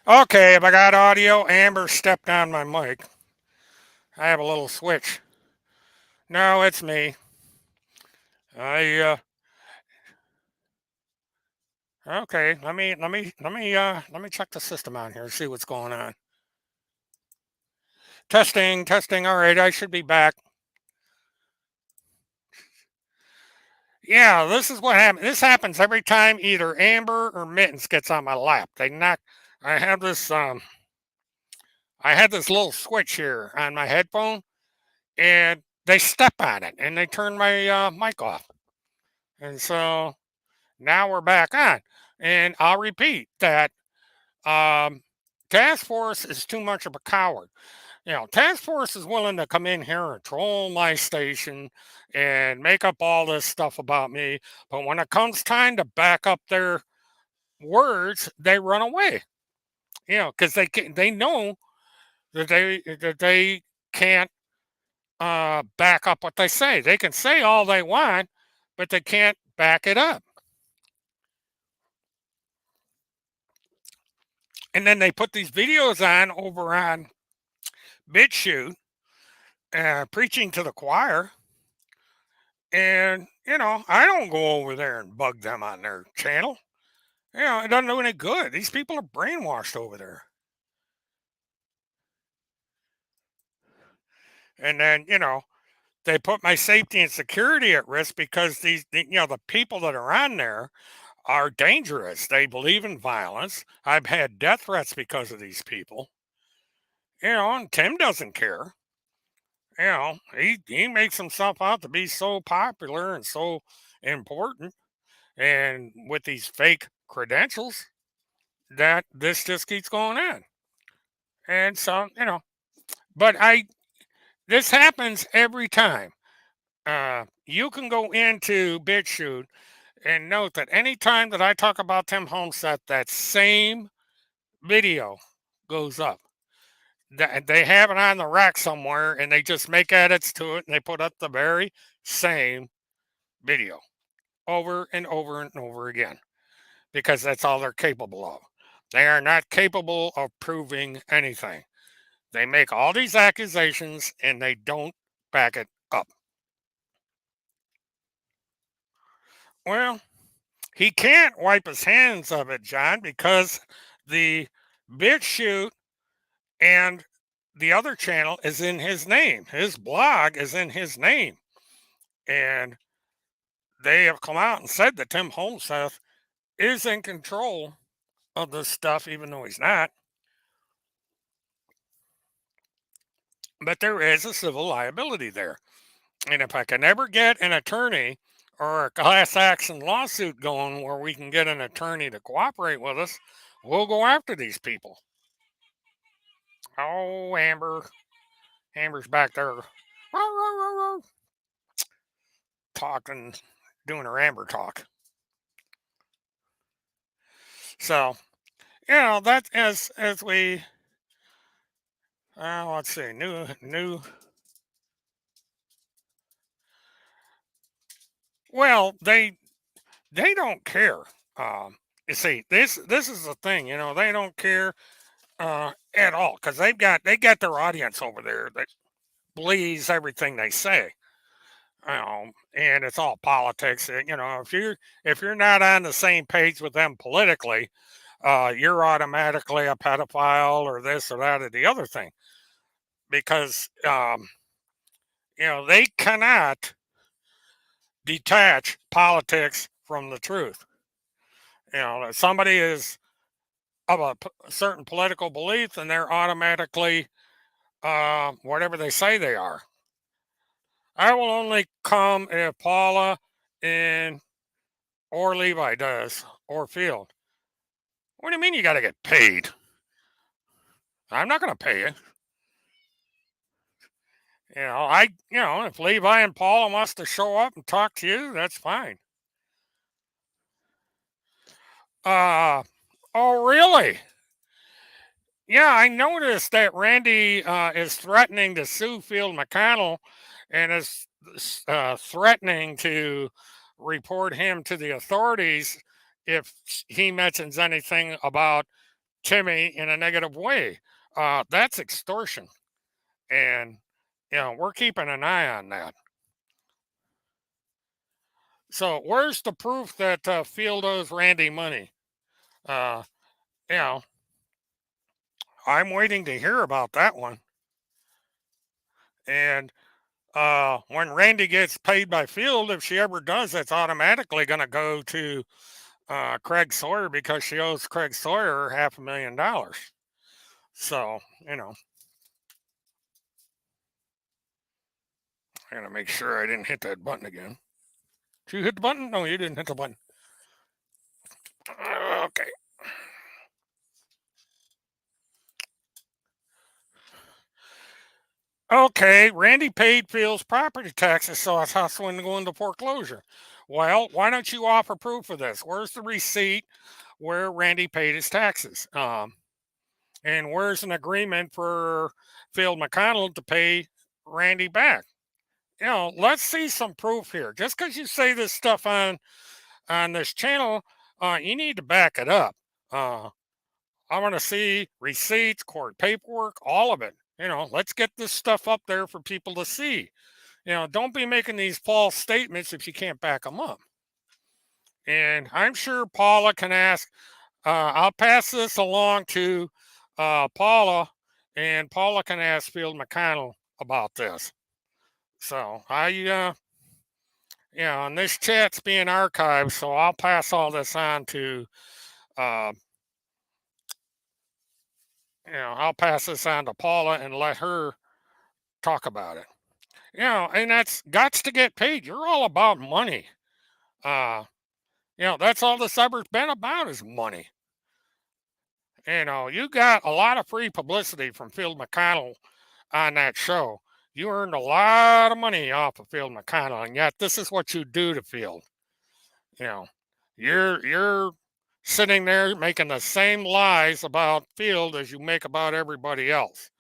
Okay, if I got audio, Amber stepped on my mic. I have a little switch. No, it's me. I okay. Let me check the system on here. See what's going on. Testing, testing. All right, I should be back. Yeah, this is what happens. This happens every time either Amber or Mittens gets on my lap. They knock. I have this. I had this little switch here on my headphone, and they step on it, and they turn my mic off. And so now we're back on. And I'll repeat that Task Force is too much of a coward. Task Force is willing to come in here and troll my station and make up all this stuff about me. But when it comes time to back up their words, they run away. Because they know that they can't back up what they say. They can say all they want, but they can't back it up. And then they put these videos on over on BitChute, preaching to the choir. And, I don't go over there and bug them on their channel. It doesn't do any good. These people are brainwashed over there. And then, they put my safety and security at risk because the people that are on there are dangerous. They believe in violence. I've had death threats because of these people. And Tim doesn't care. He makes himself out to be so popular and so important, and with these fake credentials, that this just keeps going on. And so, but this happens every time. You can go into BitChute and note that anytime that I talk about Tim Homestead, that same video goes up. They have it on the rack somewhere, and they just make edits to it, and they put up the very same video over and over and over again, because that's all they're capable of. They are not capable of proving anything. They make all these accusations and they don't back it up. Well, he can't wipe his hands of it, John, because the BitChute and the other channel is in his name. His blog is in his name. And they have come out and said that Tim Holmseth is in control of this stuff, even though he's not. But there is a civil liability there. And if I can ever get an attorney or a class action lawsuit going where we can get an attorney to cooperate with us, we'll go after these people. Oh, Amber. Amber's back there talking, doing her Amber talk. So, that as we, let's see, new. Well, they don't care. You see, this is the thing. They don't care at all, because they got their audience over there that believes everything they say. And it's all politics. If you're not on the same page with them politically, you're automatically a pedophile or this or that or the other thing, because they cannot detach politics from the truth. If somebody is of a certain political belief, and they're automatically whatever they say they are. I will only come if Paula and or Levi does, or Field. What do you mean you got to get paid? I'm not going to pay you. If Levi and Paula wants to show up and talk to you, that's fine. Oh, really? Yeah, I noticed that Randy is threatening to sue Field McConnell, and is threatening to report him to the authorities if he mentions anything about Timmy in a negative way. That's extortion. And, we're keeping an eye on that. So, where's the proof that Field owes Randy money? Uh, you know, I'm waiting to hear about that one. And when Randy gets paid by Field, if she ever does, that's automatically going to go to Craig Sawyer because she owes Craig Sawyer $500,000. So, I gotta make sure I didn't hit that button again. Did you hit the button? No, you didn't hit the button. Okay. Okay, Randy paid Field's property taxes, so his house wouldn't go into foreclosure. Well, why don't you offer proof of this? Where's the receipt where Randy paid his taxes? And where's an agreement for Field McConnell to pay Randy back? Let's see some proof here. Just because you say this stuff on this channel, you need to back it up. I want to see receipts, court paperwork, all of it. Let's get this stuff up there for people to see. Don't be making these false statements if you can't back them up. And I'm sure Paula can ask. I'll pass this along to Paula, and Paula can ask Field McConnell about this. So and this chat's being archived, so I'll pass all this on to, uh, I'll pass this on to Paula and let her talk about it. And that's got to get paid. You're all about money. Uh, that's all this ever been about is money. You got a lot of free publicity from Phil McConnell on that show. You earned a lot of money off of Phil McConnell, and yet this is what you do to Phil. You know, you're sitting there making the same lies about Field as you make about everybody else.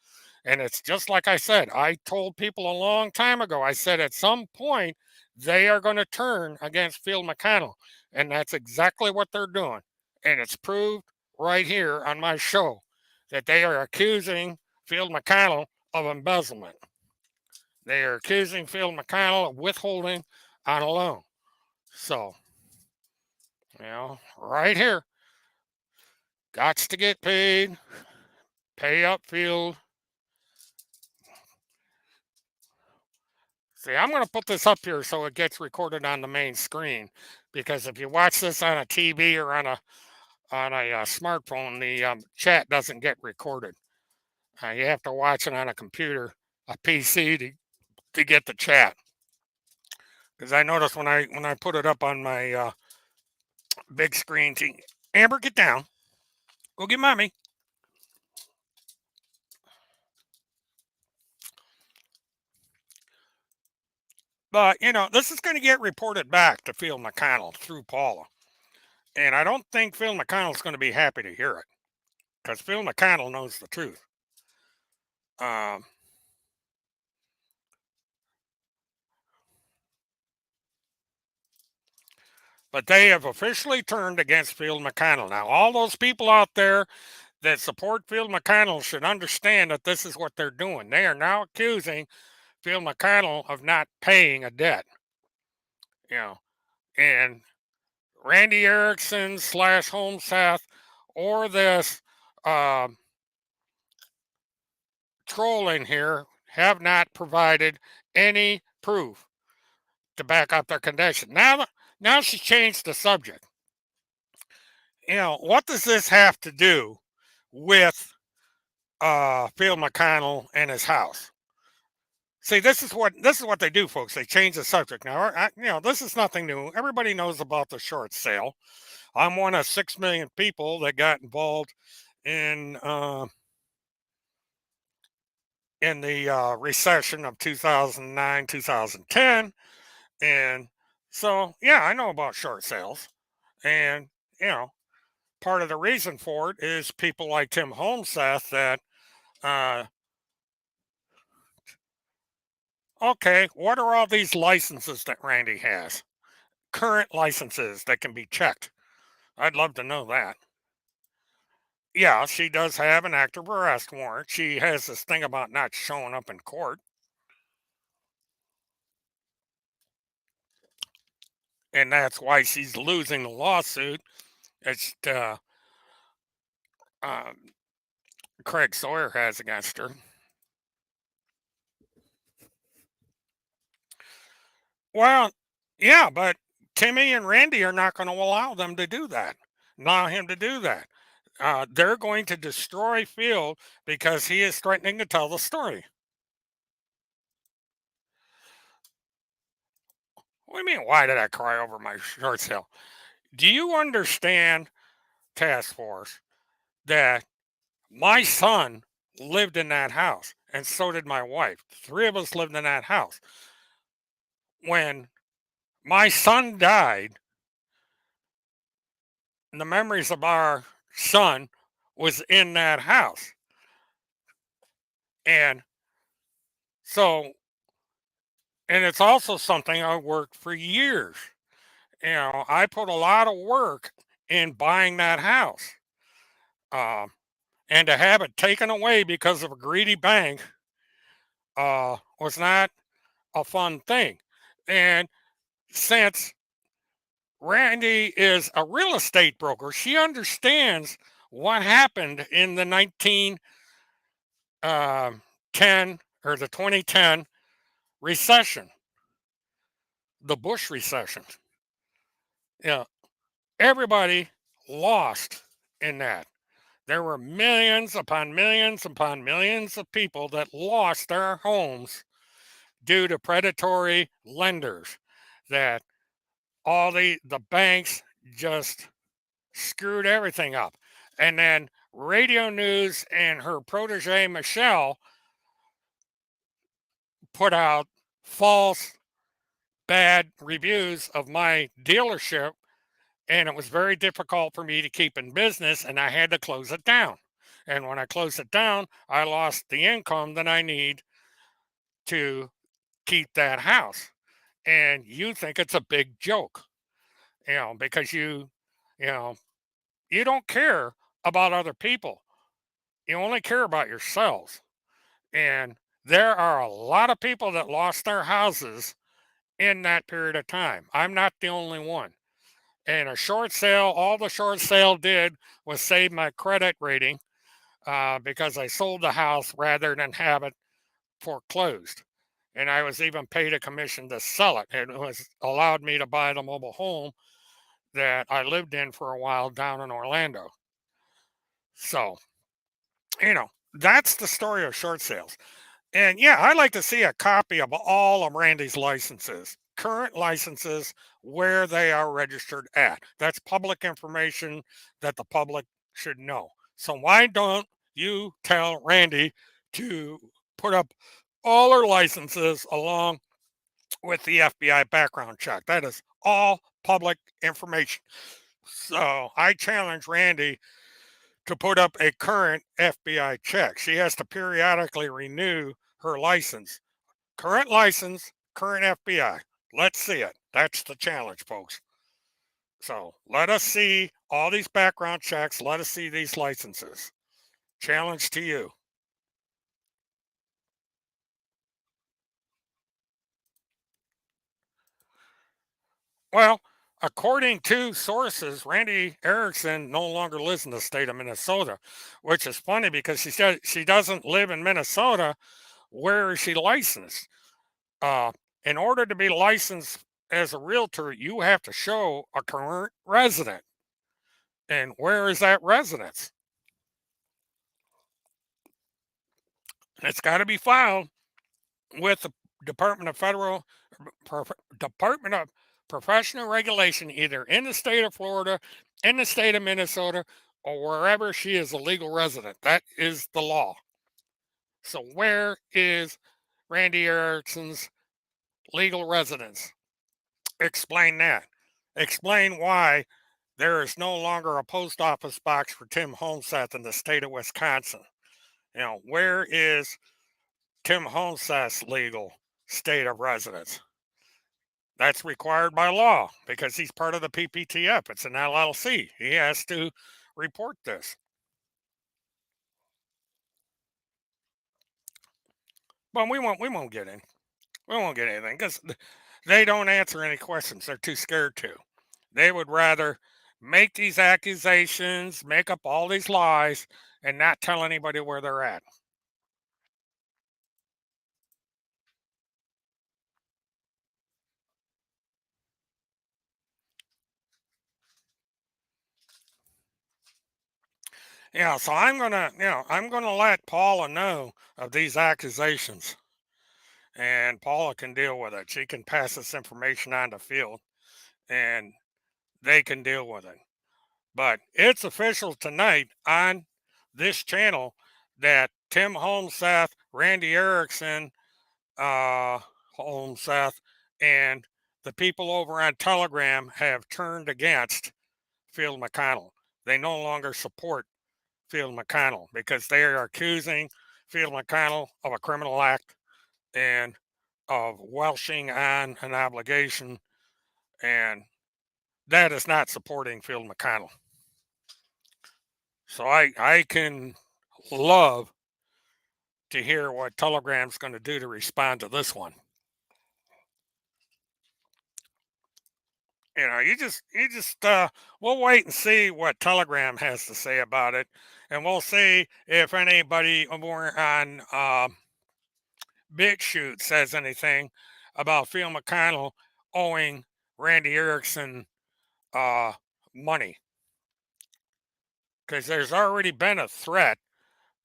And it's just like I said, I told people a long time ago, I said at some point they are going to turn against Phil McConnell. And that's exactly what they're doing. And it's proved right here on my show that they are accusing Phil McConnell of embezzlement. They are accusing Phil McConnell of withholding on a loan. So, right here, got to get paid, pay up Field. See, I'm going to put this up here so it gets recorded on the main screen, because if you watch this on a TV or on a smartphone, the chat doesn't get recorded. You have to watch it on a computer, a PC, to get the chat. Because I noticed when I put it up on my big screen, Amber, get down, go get mommy. But this is going to get reported back to Phil McConnell through Paula. And I don't think Phil McConnell's going to be happy to hear it, because Phil McConnell knows the truth. But they have officially turned against Phil McConnell. Now, all those people out there that support Phil McConnell should understand that this is what they're doing. They are now accusing Phil McConnell of not paying a debt. And Randy Erickson / HomeSath or this troll in here have not provided any proof to back up their contention. Now she's changed the subject. What does this have to do with Phil McConnell and his house? See, this is what they do, folks. They change the subject. Now, this is nothing new. Everybody knows about the short sale. I'm one of 6 million people that got involved in the recession of 2009, 2010, and so yeah, I know about short sales, and part of the reason for it is people like Tim Holmseth that okay, what are all these licenses that Randy has? Current licenses that can be checked. I'd love to know that. Yeah, she does have an active arrest warrant. She has this thing about not showing up in court, and that's why she's losing the lawsuit. It's um, Craig Sawyer has against her. Well, yeah, but Timmy and Randy are not going to allow them to do that. Allow him to do that. They're going to destroy Field because he is threatening to tell the story. What do you mean? Why did I cry over my short sale? Do you understand, Task Force, that my son lived in that house, and so did my wife. Three of us lived in that house. When my son died, the memories of our son was in that house. And so, and it's also something I worked for years. I put a lot of work in buying that house. Um, and to have it taken away because of a greedy bank was not a fun thing. And since Randy is a real estate broker, she understands what happened in the 1910 or the 2010 recession, the Bush recession. Yeah, everybody lost in that. There were millions upon millions upon millions of people that lost their homes due to predatory lenders that all the banks just screwed everything up. And then radio news and her protege Michelle put out false bad reviews of my dealership, and it was very difficult for me to keep in business, and I had to close it down. And when I closed it down, I lost the income that I need to keep that house. And you think it's a big joke, because you know, you don't care about other people. You only care about yourselves. And there are a lot of people that lost their houses in that period of time. I'm not the only one. And a short sale, all the short sale did was save my credit rating because I sold the house rather than have it foreclosed. And I was even paid a commission to sell it. It was allowed me to buy the mobile home that I lived in for a while down in Orlando. So, that's the story of short sales. And yeah, I'd like to see a copy of all of Randy's licenses, current licenses, where they are registered at. That's public information that the public should know. So why don't you tell Randy to put up all her licenses along with the FBI background check? That is all public information. So I challenge Randy to put up a current FBI check. She has to periodically renew her license. Current license, current FBI. Let's see it. That's the challenge, folks. So let us see all these background checks. Let us see these licenses. Challenge to you. Well, according to sources, Randy Erickson no longer lives in the state of Minnesota, which is funny because she said she doesn't live in Minnesota. Where is she licensed? Uh, in order to be licensed as a realtor, you have to show a current resident. And where is that residence? It's got to be filed with the Department of Federal Department of Professional Regulation, either in the state of Florida, in the state of Minnesota, or wherever she is a legal resident. That is the law. So where is Randy Erickson's legal residence? Explain that. Explain why there is no longer a post office box for Tim Homeseth in the state of Wisconsin. Where is Tim Homeseth's legal state of residence? That's required by law because he's part of the PPTF. It's an LLC. He has to report this. But we won't get in. We won't get anything because they don't answer any questions. They're too scared to. They would rather make these accusations, make up all these lies, and not tell anybody where they're at. Yeah, so I'm gonna let Paula know of these accusations, and Paula can deal with it. She can pass this information on to field, and they can deal with it. But it's official tonight on this channel that Tim Holmseth, Randy Erickson, uh, Holmseth, and the people over on Telegram have turned against Field McConnell. They no longer support Field McConnell because they are accusing Field McConnell of a criminal act and of welshing on an obligation, and that is not supporting Field McConnell. So I can love to hear what Telegram's going to do to respond to this one. We'll wait and see what Telegram has to say about it, and we'll see if anybody more on Big Shoot says anything about Phil McConnell owing Randy Erickson uh, money, because there's already been a threat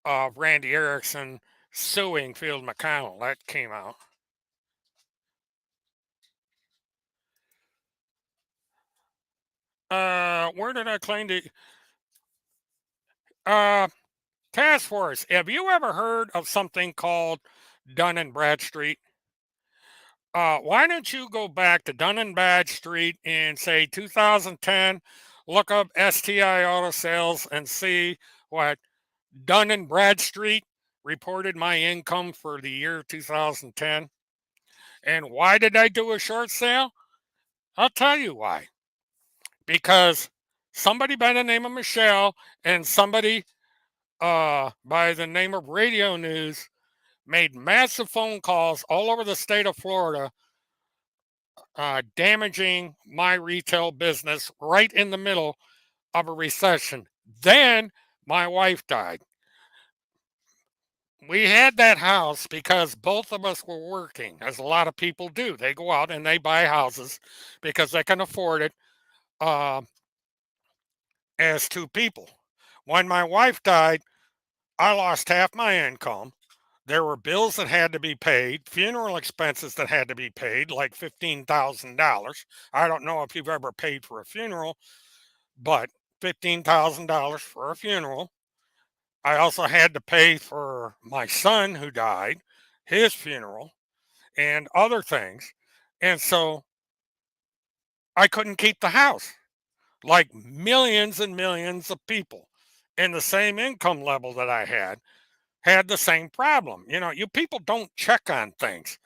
of Randy Erickson suing Field McConnell. That came out. Where did I claim to? Uh, Task Force. Have you ever heard of something called Dun and Bradstreet? Why don't you go back to Dun and Bradstreet in say 2010, look up STI auto sales and see what Dun and Bradstreet reported my income for the year 2010. And why did I do a short sale? I'll tell you why. Because somebody by the name of Michelle and somebody by the name of Radio News made massive phone calls all over the state of Florida, damaging my retail business right in the middle of a recession. Then my wife died. We had that house because both of us were working, as a lot of people do. They go out and they buy houses because they can afford it, uh, as two people. When my wife died, I lost half my income. There were bills that had to be paid, funeral expenses that had to be paid, like $15,000. I don't know if you've ever paid for a funeral, but $15,000 for a funeral. I also had to pay for my son who died, his funeral, and other things. And so I couldn't keep the house. Like millions and millions of people in the same income level that I had the same problem. You people don't check on things.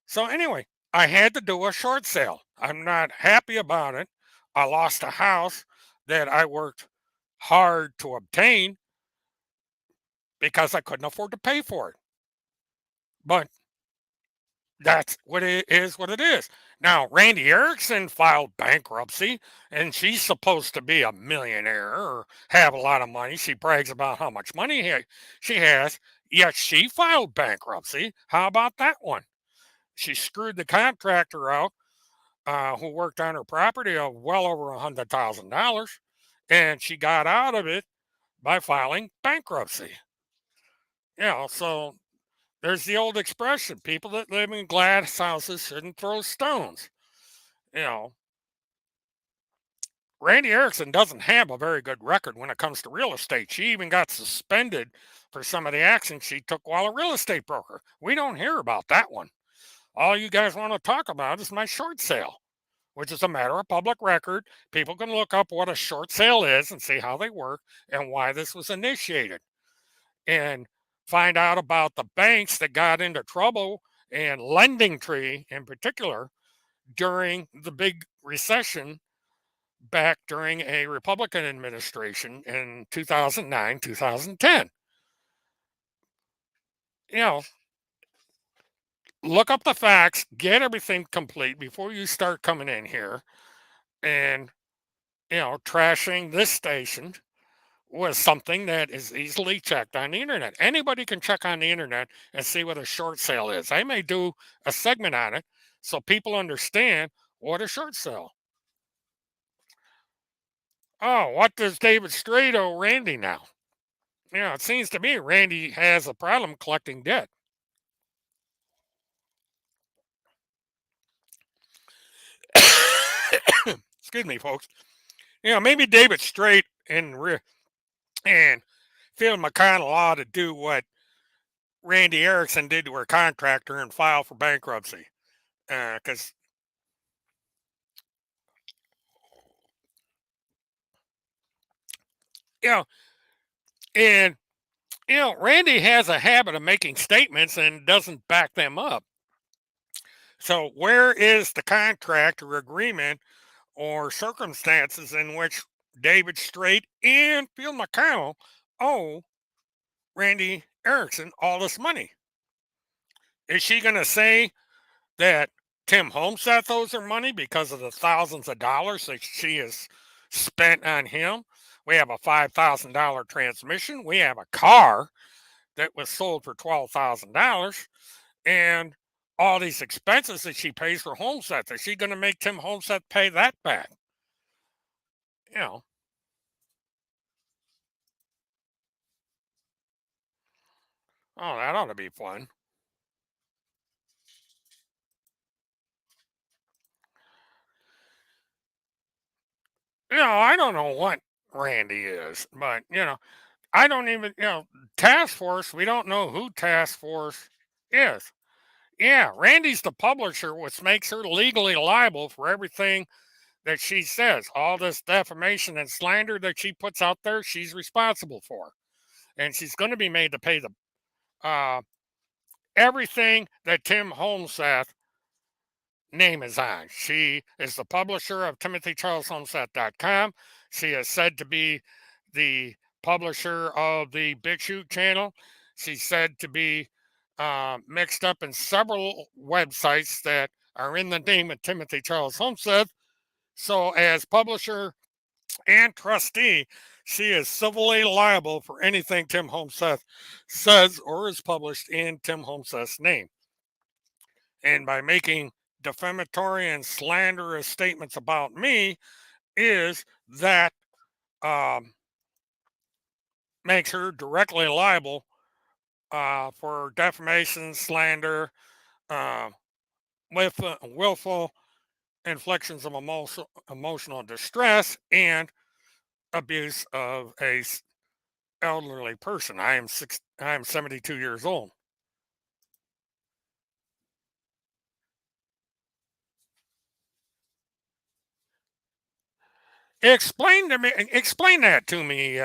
So anyway, I had to do a short sale. I'm not happy about it. I lost a house that I worked hard to obtain because I couldn't afford to pay for it. But that's what it is. Now, Randy Erickson filed bankruptcy, and she's supposed to be a millionaire or have a lot of money. She brags about how much money she has, yet she filed bankruptcy. How about that one? She screwed the contractor out, who worked on her property of well over $100,000, and she got out of it by filing bankruptcy. So there's the old expression: people that live in glass houses shouldn't throw stones. You know, Randy Erickson doesn't have a very good record when it comes to real estate. She even got suspended for some of the actions she took while a real estate broker. We don't hear about that one. All you guys want to talk about is my short sale, which is a matter of public record. People can look up what a short sale is and see how they work and why this was initiated, and find out about the banks that got into trouble, and Lending Tree in particular, during the big recession back during a Republican administration in 2009, 2010. You know, Look up the facts, get everything complete before you start coming in here and, trashing this station with something that is easily checked on the internet. Anybody can check on the internet and see what a short sale is. I may do a segment on it so people understand what a short sale. Oh, what does David Strait owe Randy now? It seems to me Randy has a problem collecting debt. Excuse me, folks. Maybe David Strait and Phil McConnell ought to do what Randy Erickson did to her contractor and file for bankruptcy. Because, you know, and, Randy has a habit of making statements and doesn't back them up. So, where is the contract or agreement or circumstances in which David Strait and Phil McConnell owe Randy Erickson all this money? Is she going to say that Tim Homeseth owes her money because of the thousands of dollars that she has spent on him? We have a $5,000 transmission. We have a car that was sold for $12,000, and all these expenses that she pays for Homeseth. Is she going to make Tim Homeseth pay that back? You know, oh, that ought to be fun. I don't know what Randy is, but I don't even Task Force. We don't know who Task Force is. Yeah, Randy's the publisher, which makes her legally liable for everything that she says. All this defamation and slander that she puts out there, she's responsible for, and she's going to be made to pay the uh, everything that Tim Homeseth name is on. She is the publisher of TimothyCharlesHomeseth.com. She is said to be the publisher of the Big Shoot channel. She's said to be mixed up in several websites that are in the name of Timothy Charles Homeseth. So, as publisher and trustee, she is civilly liable for anything Tim Homeseth says or is published in Tim Homeseth's name. And by making defamatory and slanderous statements about me, is that um, makes her directly liable for defamation, slander, uh, with willful inflictions of emotional distress and abuse of a elderly person. I am 72 years old. Explain that to me,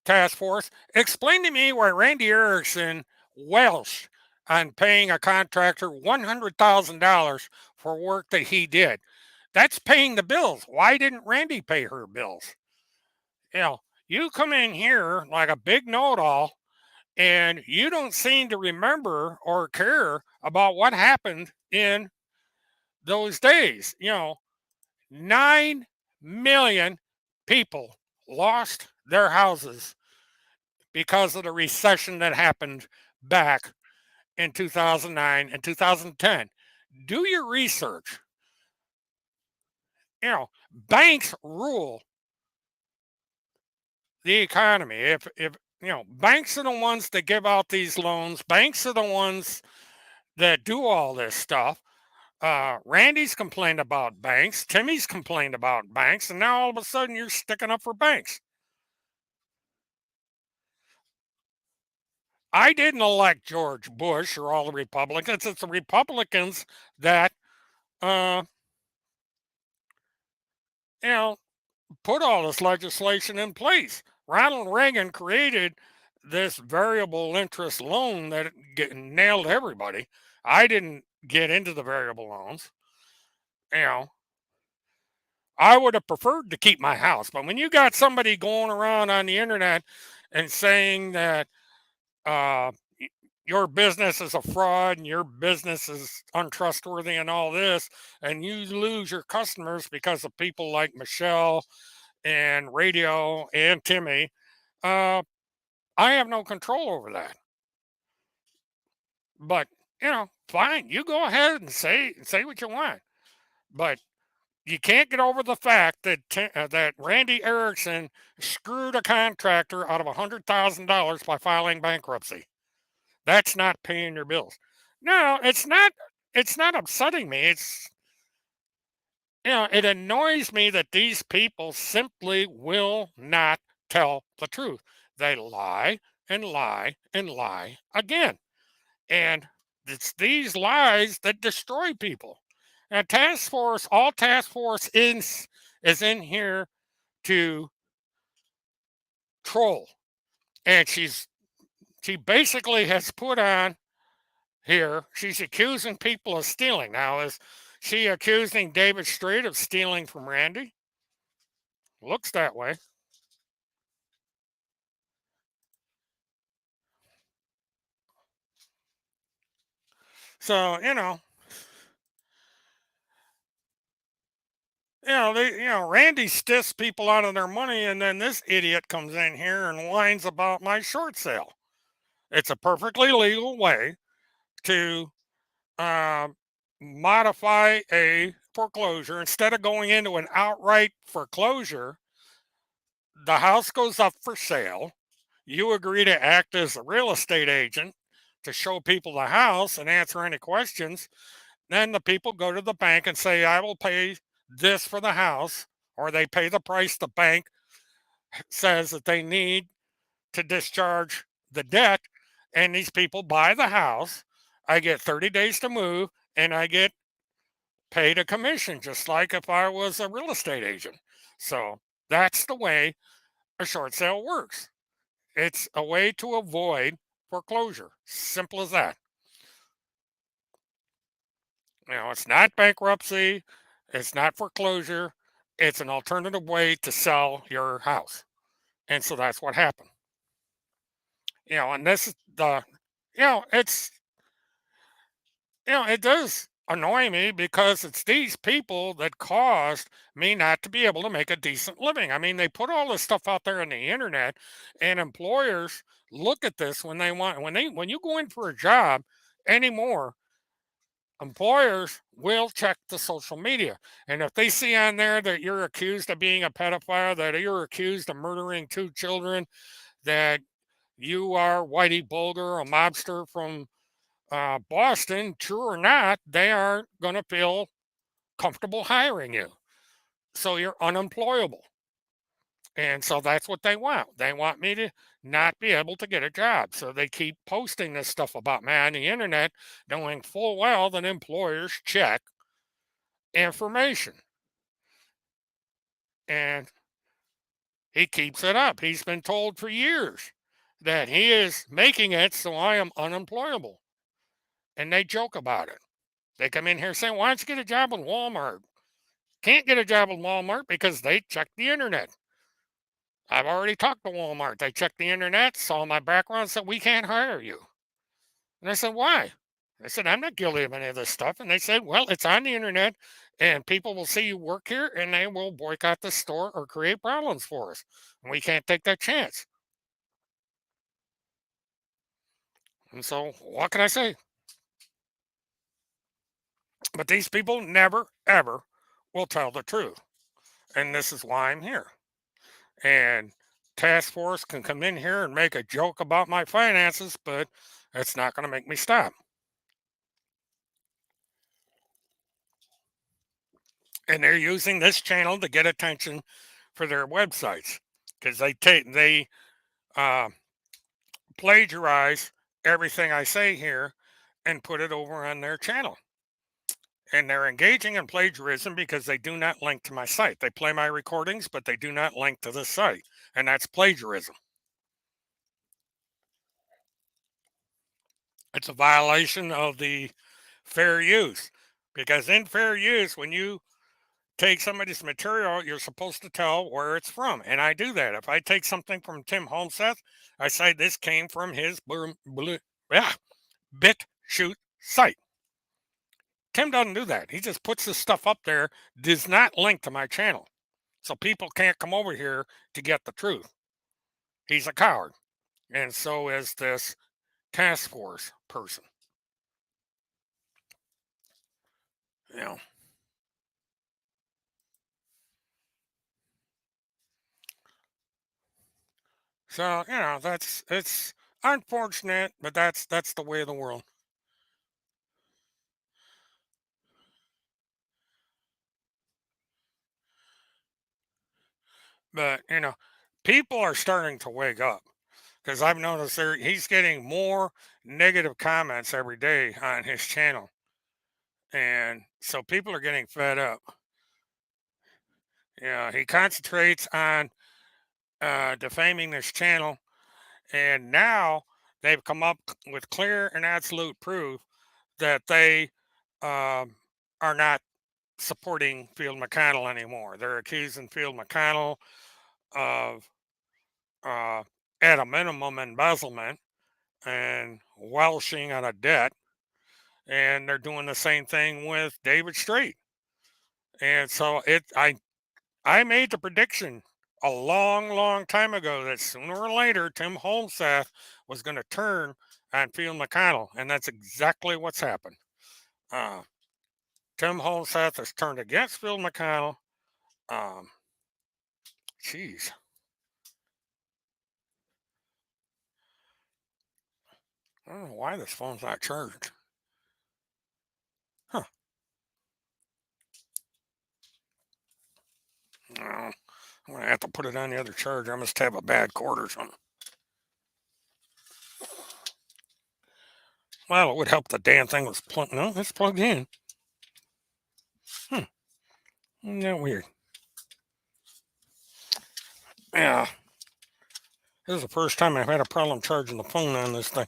Task Force. Explain to me why Randy Erickson Welsh on paying a contractor $100,000 for work that he did. That's paying the bills. Why didn't Randy pay her bills? You come in here like a big know-it-all, and you don't seem to remember or care about what happened in those days. 9 million people lost their houses because of the recession that happened back in 2009 and 2010. Do your research. Banks rule the economy. If banks are the ones that give out these loans, banks are the ones that do all this stuff. Randy's complained about banks, Timmy's complained about banks, and now all of a sudden you're sticking up for banks. I didn't elect George Bush or all the Republicans. It's the Republicans that, uh, you know, put all this legislation in place. Ronald Reagan created this variable interest loan that nailed everybody. I didn't get into the variable loans. You know, I would have preferred to keep my house, but when you got somebody going around on the internet and saying that uh, your business is a fraud and your business is untrustworthy and all this, and you lose your customers because of people like Michelle and Radio and Timmy, uh, I have no control over that. But fine, you go ahead and say what you want. But you can't get over the fact that that Randy Erickson screwed a contractor out of $100,000 by filing bankruptcy. That's not paying your bills. No, it's not. It's not upsetting me. It annoys me that these people simply will not tell the truth. They lie and lie and lie again. And it's these lies that destroy people. And all task force is in here to troll. And she basically has put on here, she's accusing people of stealing. Now, is she accusing David Strait of stealing from Randy? Looks that way. So, Randy stiffs people out of their money, and then this idiot comes in here and whines about my short sale. It's a perfectly legal way to uh, modify a foreclosure. Instead of going into an outright foreclosure, the house goes up for sale. You agree to act as a real estate agent to show people the house and answer any questions. Then the people go to the bank and say, I will pay this for the house, or they pay the price the bank says that they need to discharge the debt. And these people buy the house. I get 30 days to move, and I get paid a commission, just like if I was a real estate agent. So that's the way a short sale works. It's a way to avoid foreclosure. Simple as that. It's not bankruptcy, it's not foreclosure, it's an alternative way to sell your house. And so that's what happened. And this is it's, it does annoy me because it's these people that caused me not to be able to make a decent living. I mean, they put all this stuff out there on the internet, and employers look at this when you go in for a job anymore. Employers will check the social media. And if they see on there that you're accused of being a pedophile, that you're accused of murdering two children, that you are Whitey Bulger, a mobster from Boston, true or not, they aren't going to feel comfortable hiring you. So you're unemployable. And so that's what they want. They want me to not be able to get a job. So they keep posting this stuff about me on the internet, knowing full well that employers check information. And he keeps it up. He's been told for years that he is making it so I am unemployable. And they joke about it. They come in here saying, why don't you get a job with Walmart? Can't get a job with Walmart because they check the internet. I've already talked to Walmart. They checked the internet, saw my background, said, we can't hire you. And I said, why? I said, I'm not guilty of any of this stuff. And they said, well, it's on the internet and people will see you work here and they will boycott the store or create problems for us. And we can't take that chance. And so, what can I say? But these people never, ever will tell the truth. And this is why I'm here. And task force can come in here and make a joke about my finances, but it's not going to make me stop. And they're using this channel to get attention for their websites because they uh, plagiarize everything I say here and put it over on their channel. And they're engaging in plagiarism because they do not link to my site. They play my recordings, but they do not link to the site. And that's plagiarism. It's a violation of the fair use. Because in fair use, when you take somebody's material, you're supposed to tell where it's from. And I do that. If I take something from Tim Homeseth, I say this came from his yeah. BitChute site. Tim doesn't do that. He just puts this stuff up there, does not link to my channel. So people can't come over here to get the truth. He's a coward. And so is this task force person. You know. So, that's it's unfortunate, but that's the way of the world. But, people are starting to wake up because I've noticed he's getting more negative comments every day on his channel. And so people are getting fed up. He concentrates on defaming this channel, and now they've come up with clear and absolute proof that they are not supporting Field McConnell anymore. They're accusing Field McConnell of, uh, at a minimum, embezzlement and welshing on a debt, and they're doing the same thing with David Strait. And so I made the prediction a long, long time ago that sooner or later Tim Holmseth was going to turn on Field McConnell, and that's exactly what's happened. Uh, Tim Holmseth has turned against Field McConnell. Um, Jeez, I don't know why this phone's not charged. Huh? No, I'm gonna have to put it on the other charger. I must have a bad cord or something. Well, it would help the damn thing was plugged. No, it's plugged in. Hmm. Isn't that weird? Yeah. This is the first time I've had a problem charging the phone on this thing.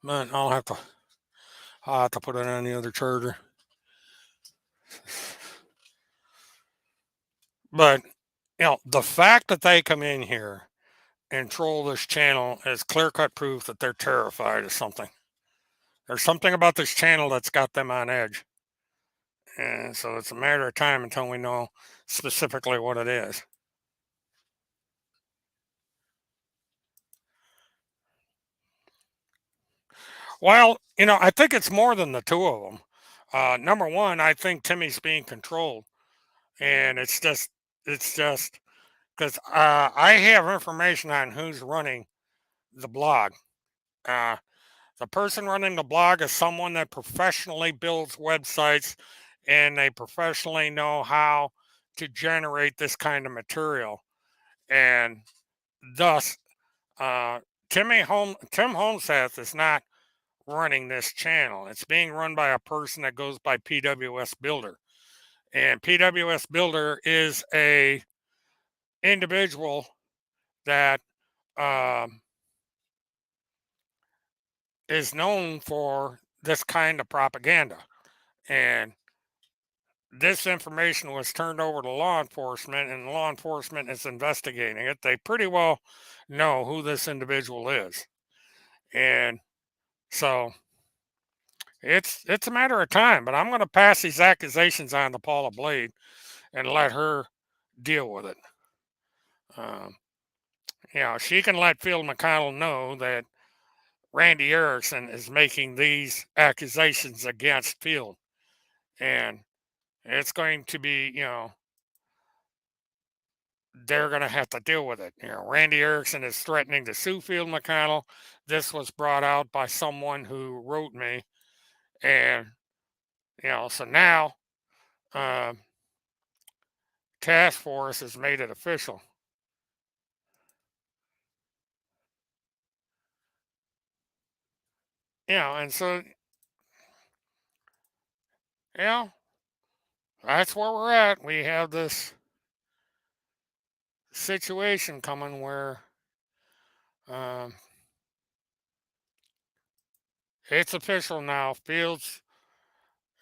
But I'll have to put it on the other charger. But the fact that they come in here and troll this channel is clear cut proof that they're terrified of something. There's something about this channel that's got them on edge. And so it's a matter of time until we know specifically what it is. Well, I think it's more than the two of them. Number one, I think Timmy's being controlled, and it's just because I have information on who's running the blog. Uh, the person running the blog is someone that professionally builds websites, and they professionally know how to generate this kind of material, and thus, uh, Tim Holmseth is not running this channel. It's being run by a person that goes by PWS Builder. And PWS Builder is a individual that um, is known for this kind of propaganda. And this information was turned over to law enforcement, and law enforcement is investigating it. They pretty well know who this individual is. And so it's a matter of time, but I'm going to pass these accusations on to Paula Blade and let her deal with it. Um, she can let Phil McConnell know that Randy Erickson is making these accusations against Field, and it's going to be, they're going to have to deal with it. Randy Erickson is threatening to sue Field McConnell. This was brought out by someone who wrote me, and so now um, task force has made it official. And so yeah, that's where we're at. We have this situation coming where um, it's official now. Fields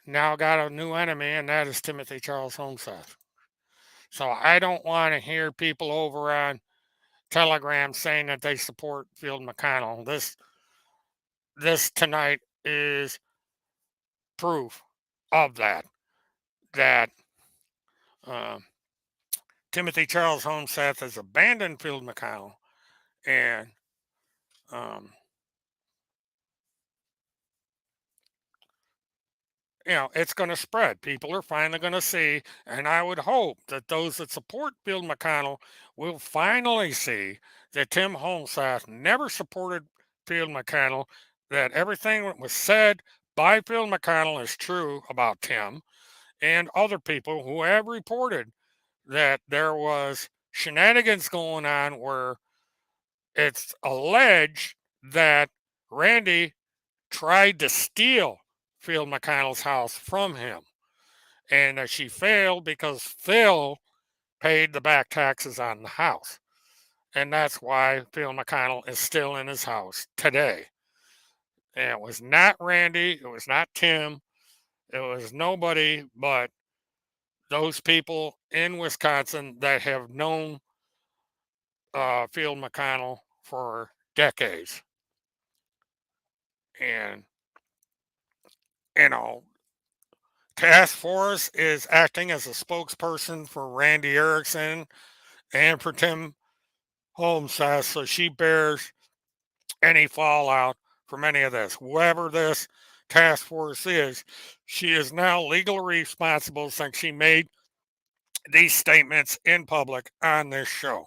now got a new enemy, and that is Timothy Charles Homeseth. So I don't want to hear people over on Telegram saying that they support Field McConnell. this tonight is proof of that. That um, Timothy Charles Homeseth has abandoned Field McConnell, and um, it's going to spread. People are finally going to see, and I would hope that those that support Bill McConnell will finally see that Tim Holmsath never supported Phil McConnell, that everything that was said by Phil McConnell is true about Tim and other people who have reported that there was shenanigans going on where it's alleged that Randy tried to steal Phil McConnell's house from him, and that she failed because Phil paid the back taxes on the house. And that's why Phil McConnell is still in his house today. And it was not Randy, it was not Tim, it was nobody but those people in Wisconsin that have known Phil McConnell for decades. And, you know, Task Force is acting as a spokesperson for Randy Erickson and for Tim Holmsath, so she bears any fallout from any of this. Whoever this task force is, she is now legally responsible since she made these statements in public on this show.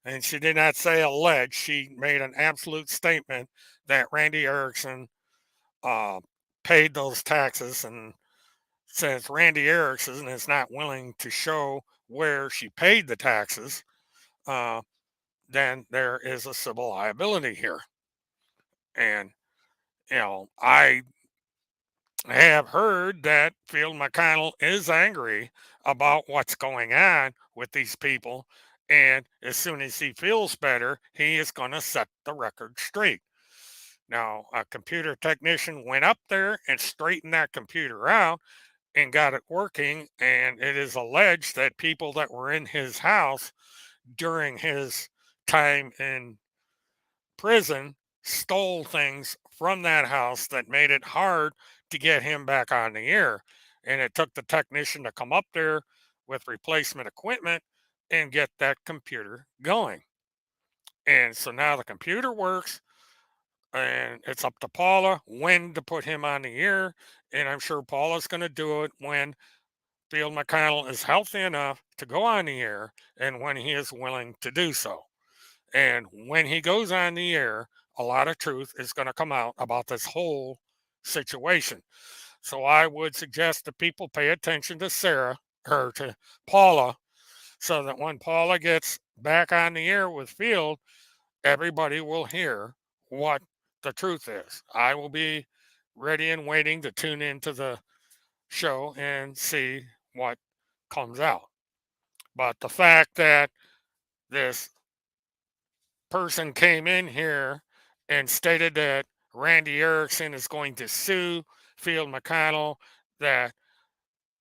And she did not say alleged, she made an absolute statement that Randy Erickson uh, paid those taxes. And since Randy Erickson is not willing to show where she paid the taxes, uh, then there is a civil liability here. And, I have heard that Phil McConnell is angry about what's going on with these people. And as soon as he feels better, he is going to set the record straight. Now, a computer technician went up there and straightened that computer out and got it working. And it is alleged that people that were in his house during his time in prison stole things from that house that made it hard to get him back on the air. And it took the technician to come up there with replacement equipment and get that computer going. And so now the computer works, and it's up to Paula when to put him on the air. And I'm sure Paula's going to do it when Field McConnell is healthy enough to go on the air and when he is willing to do so. And when he goes on the air, a lot of truth is going to come out about this whole situation. So I would suggest that people pay attention to Sarah or to Paula so that when Paula gets back on the air with Field, everybody will hear what the truth is. I will be ready and waiting to tune into the show and see what comes out. But the fact that this person came in here and stated that Randy Erickson is going to sue Field McConnell, that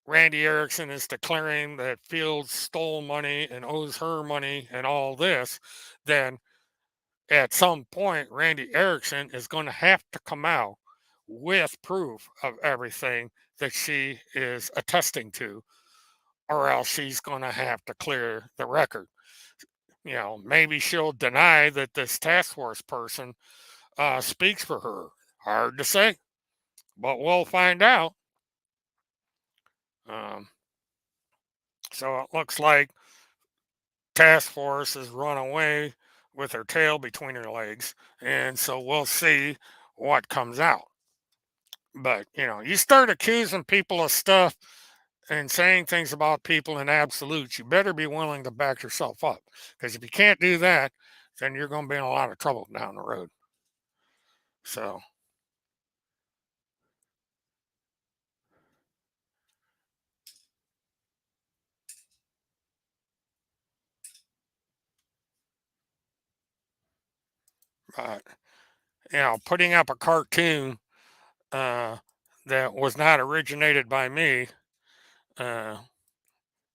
Randy Erickson is declaring that Field stole money and owes her money and all this, then at some point, Randy Erickson is going to have to come out with proof of everything that she is attesting to, or else she's going to have to clear the record. Maybe she'll deny that this task force person speaks for her. Hard to say, but we'll find out. Um, so it looks like task force has run away with her tail between her legs, and so we'll see what comes out. But you start accusing people of stuff and saying things about people in absolutes, you better be willing to back yourself up. Because if you can't do that, then you're going to be in a lot of trouble down the road. So, but putting up a cartoon uh, that was not originated by me, uh,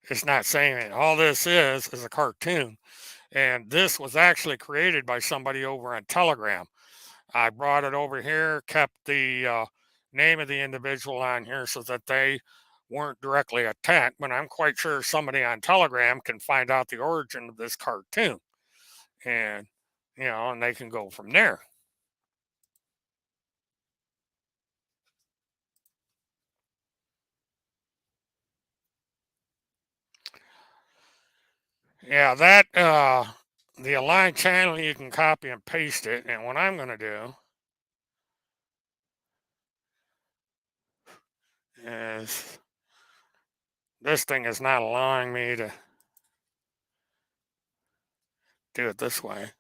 it's not saying it. All this is a cartoon, and this was actually created by somebody over on Telegram. I brought it over here, kept the name of the individual on here so that they weren't directly attacked, but I'm quite sure somebody on Telegram can find out the origin of this cartoon. And, and they can go from there. Yeah, the aligned channel, you can copy and paste it. And what I'm going to do is this thing is not allowing me to do it this way.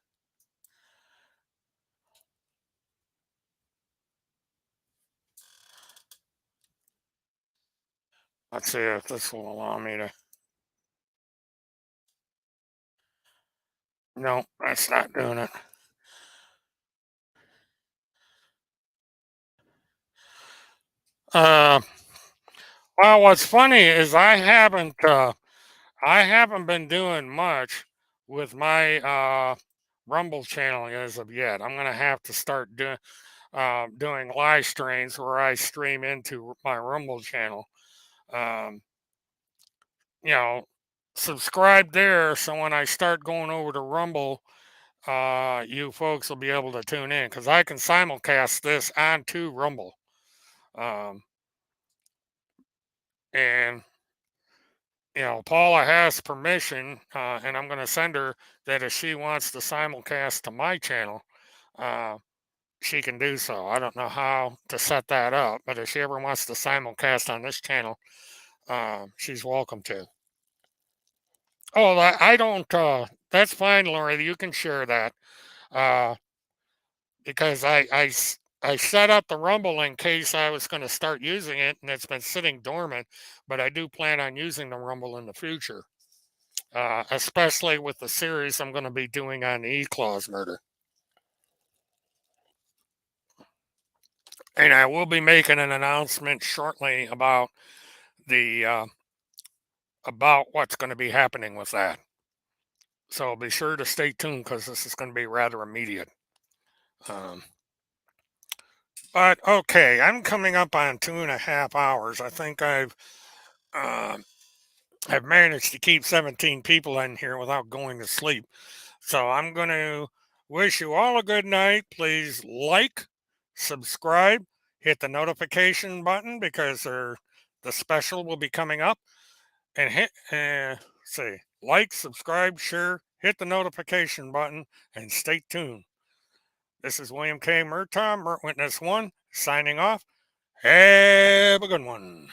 Let's see if this will allow me to. No, that's not doing it. Uh, well, what's funny is I haven't been doing much with my Rumble channel as of yet. I'm gonna have to start doing live streams where I stream into my Rumble channel. Um, you know, subscribe there so when I start going over to Rumble, you folks will be able to tune in because I can simulcast this onto Rumble. Um, and Paula has permission, and I'm going to send her that if she wants to simulcast to my channel, uh, she can do so. I don't know how to set that up, but if she ever wants to simulcast on this channel, she's welcome to. Oh, I don't. That's fine, Lori. You can share that uh, because I set up the Rumble in case I was going to start using it, and it's been sitting dormant. But I do plan on using the Rumble in the future. Especially with the series I'm going to be doing on the E-Claws murder. And I will be making an announcement shortly the about what's going to be happening with that. So be sure to stay tuned because this is going to be rather immediate. Um, but okay, I'm coming up on 2.5 hours. I think uh, I've managed to keep 17 people in here without going to sleep. So I'm going to wish you all a good night. Please like, subscribe, hit the notification button because the special will be coming up. And say like, subscribe, share, hit the notification button, and stay tuned. This is William K. Murtathon, Mert Witness 1, signing off. Have a good one.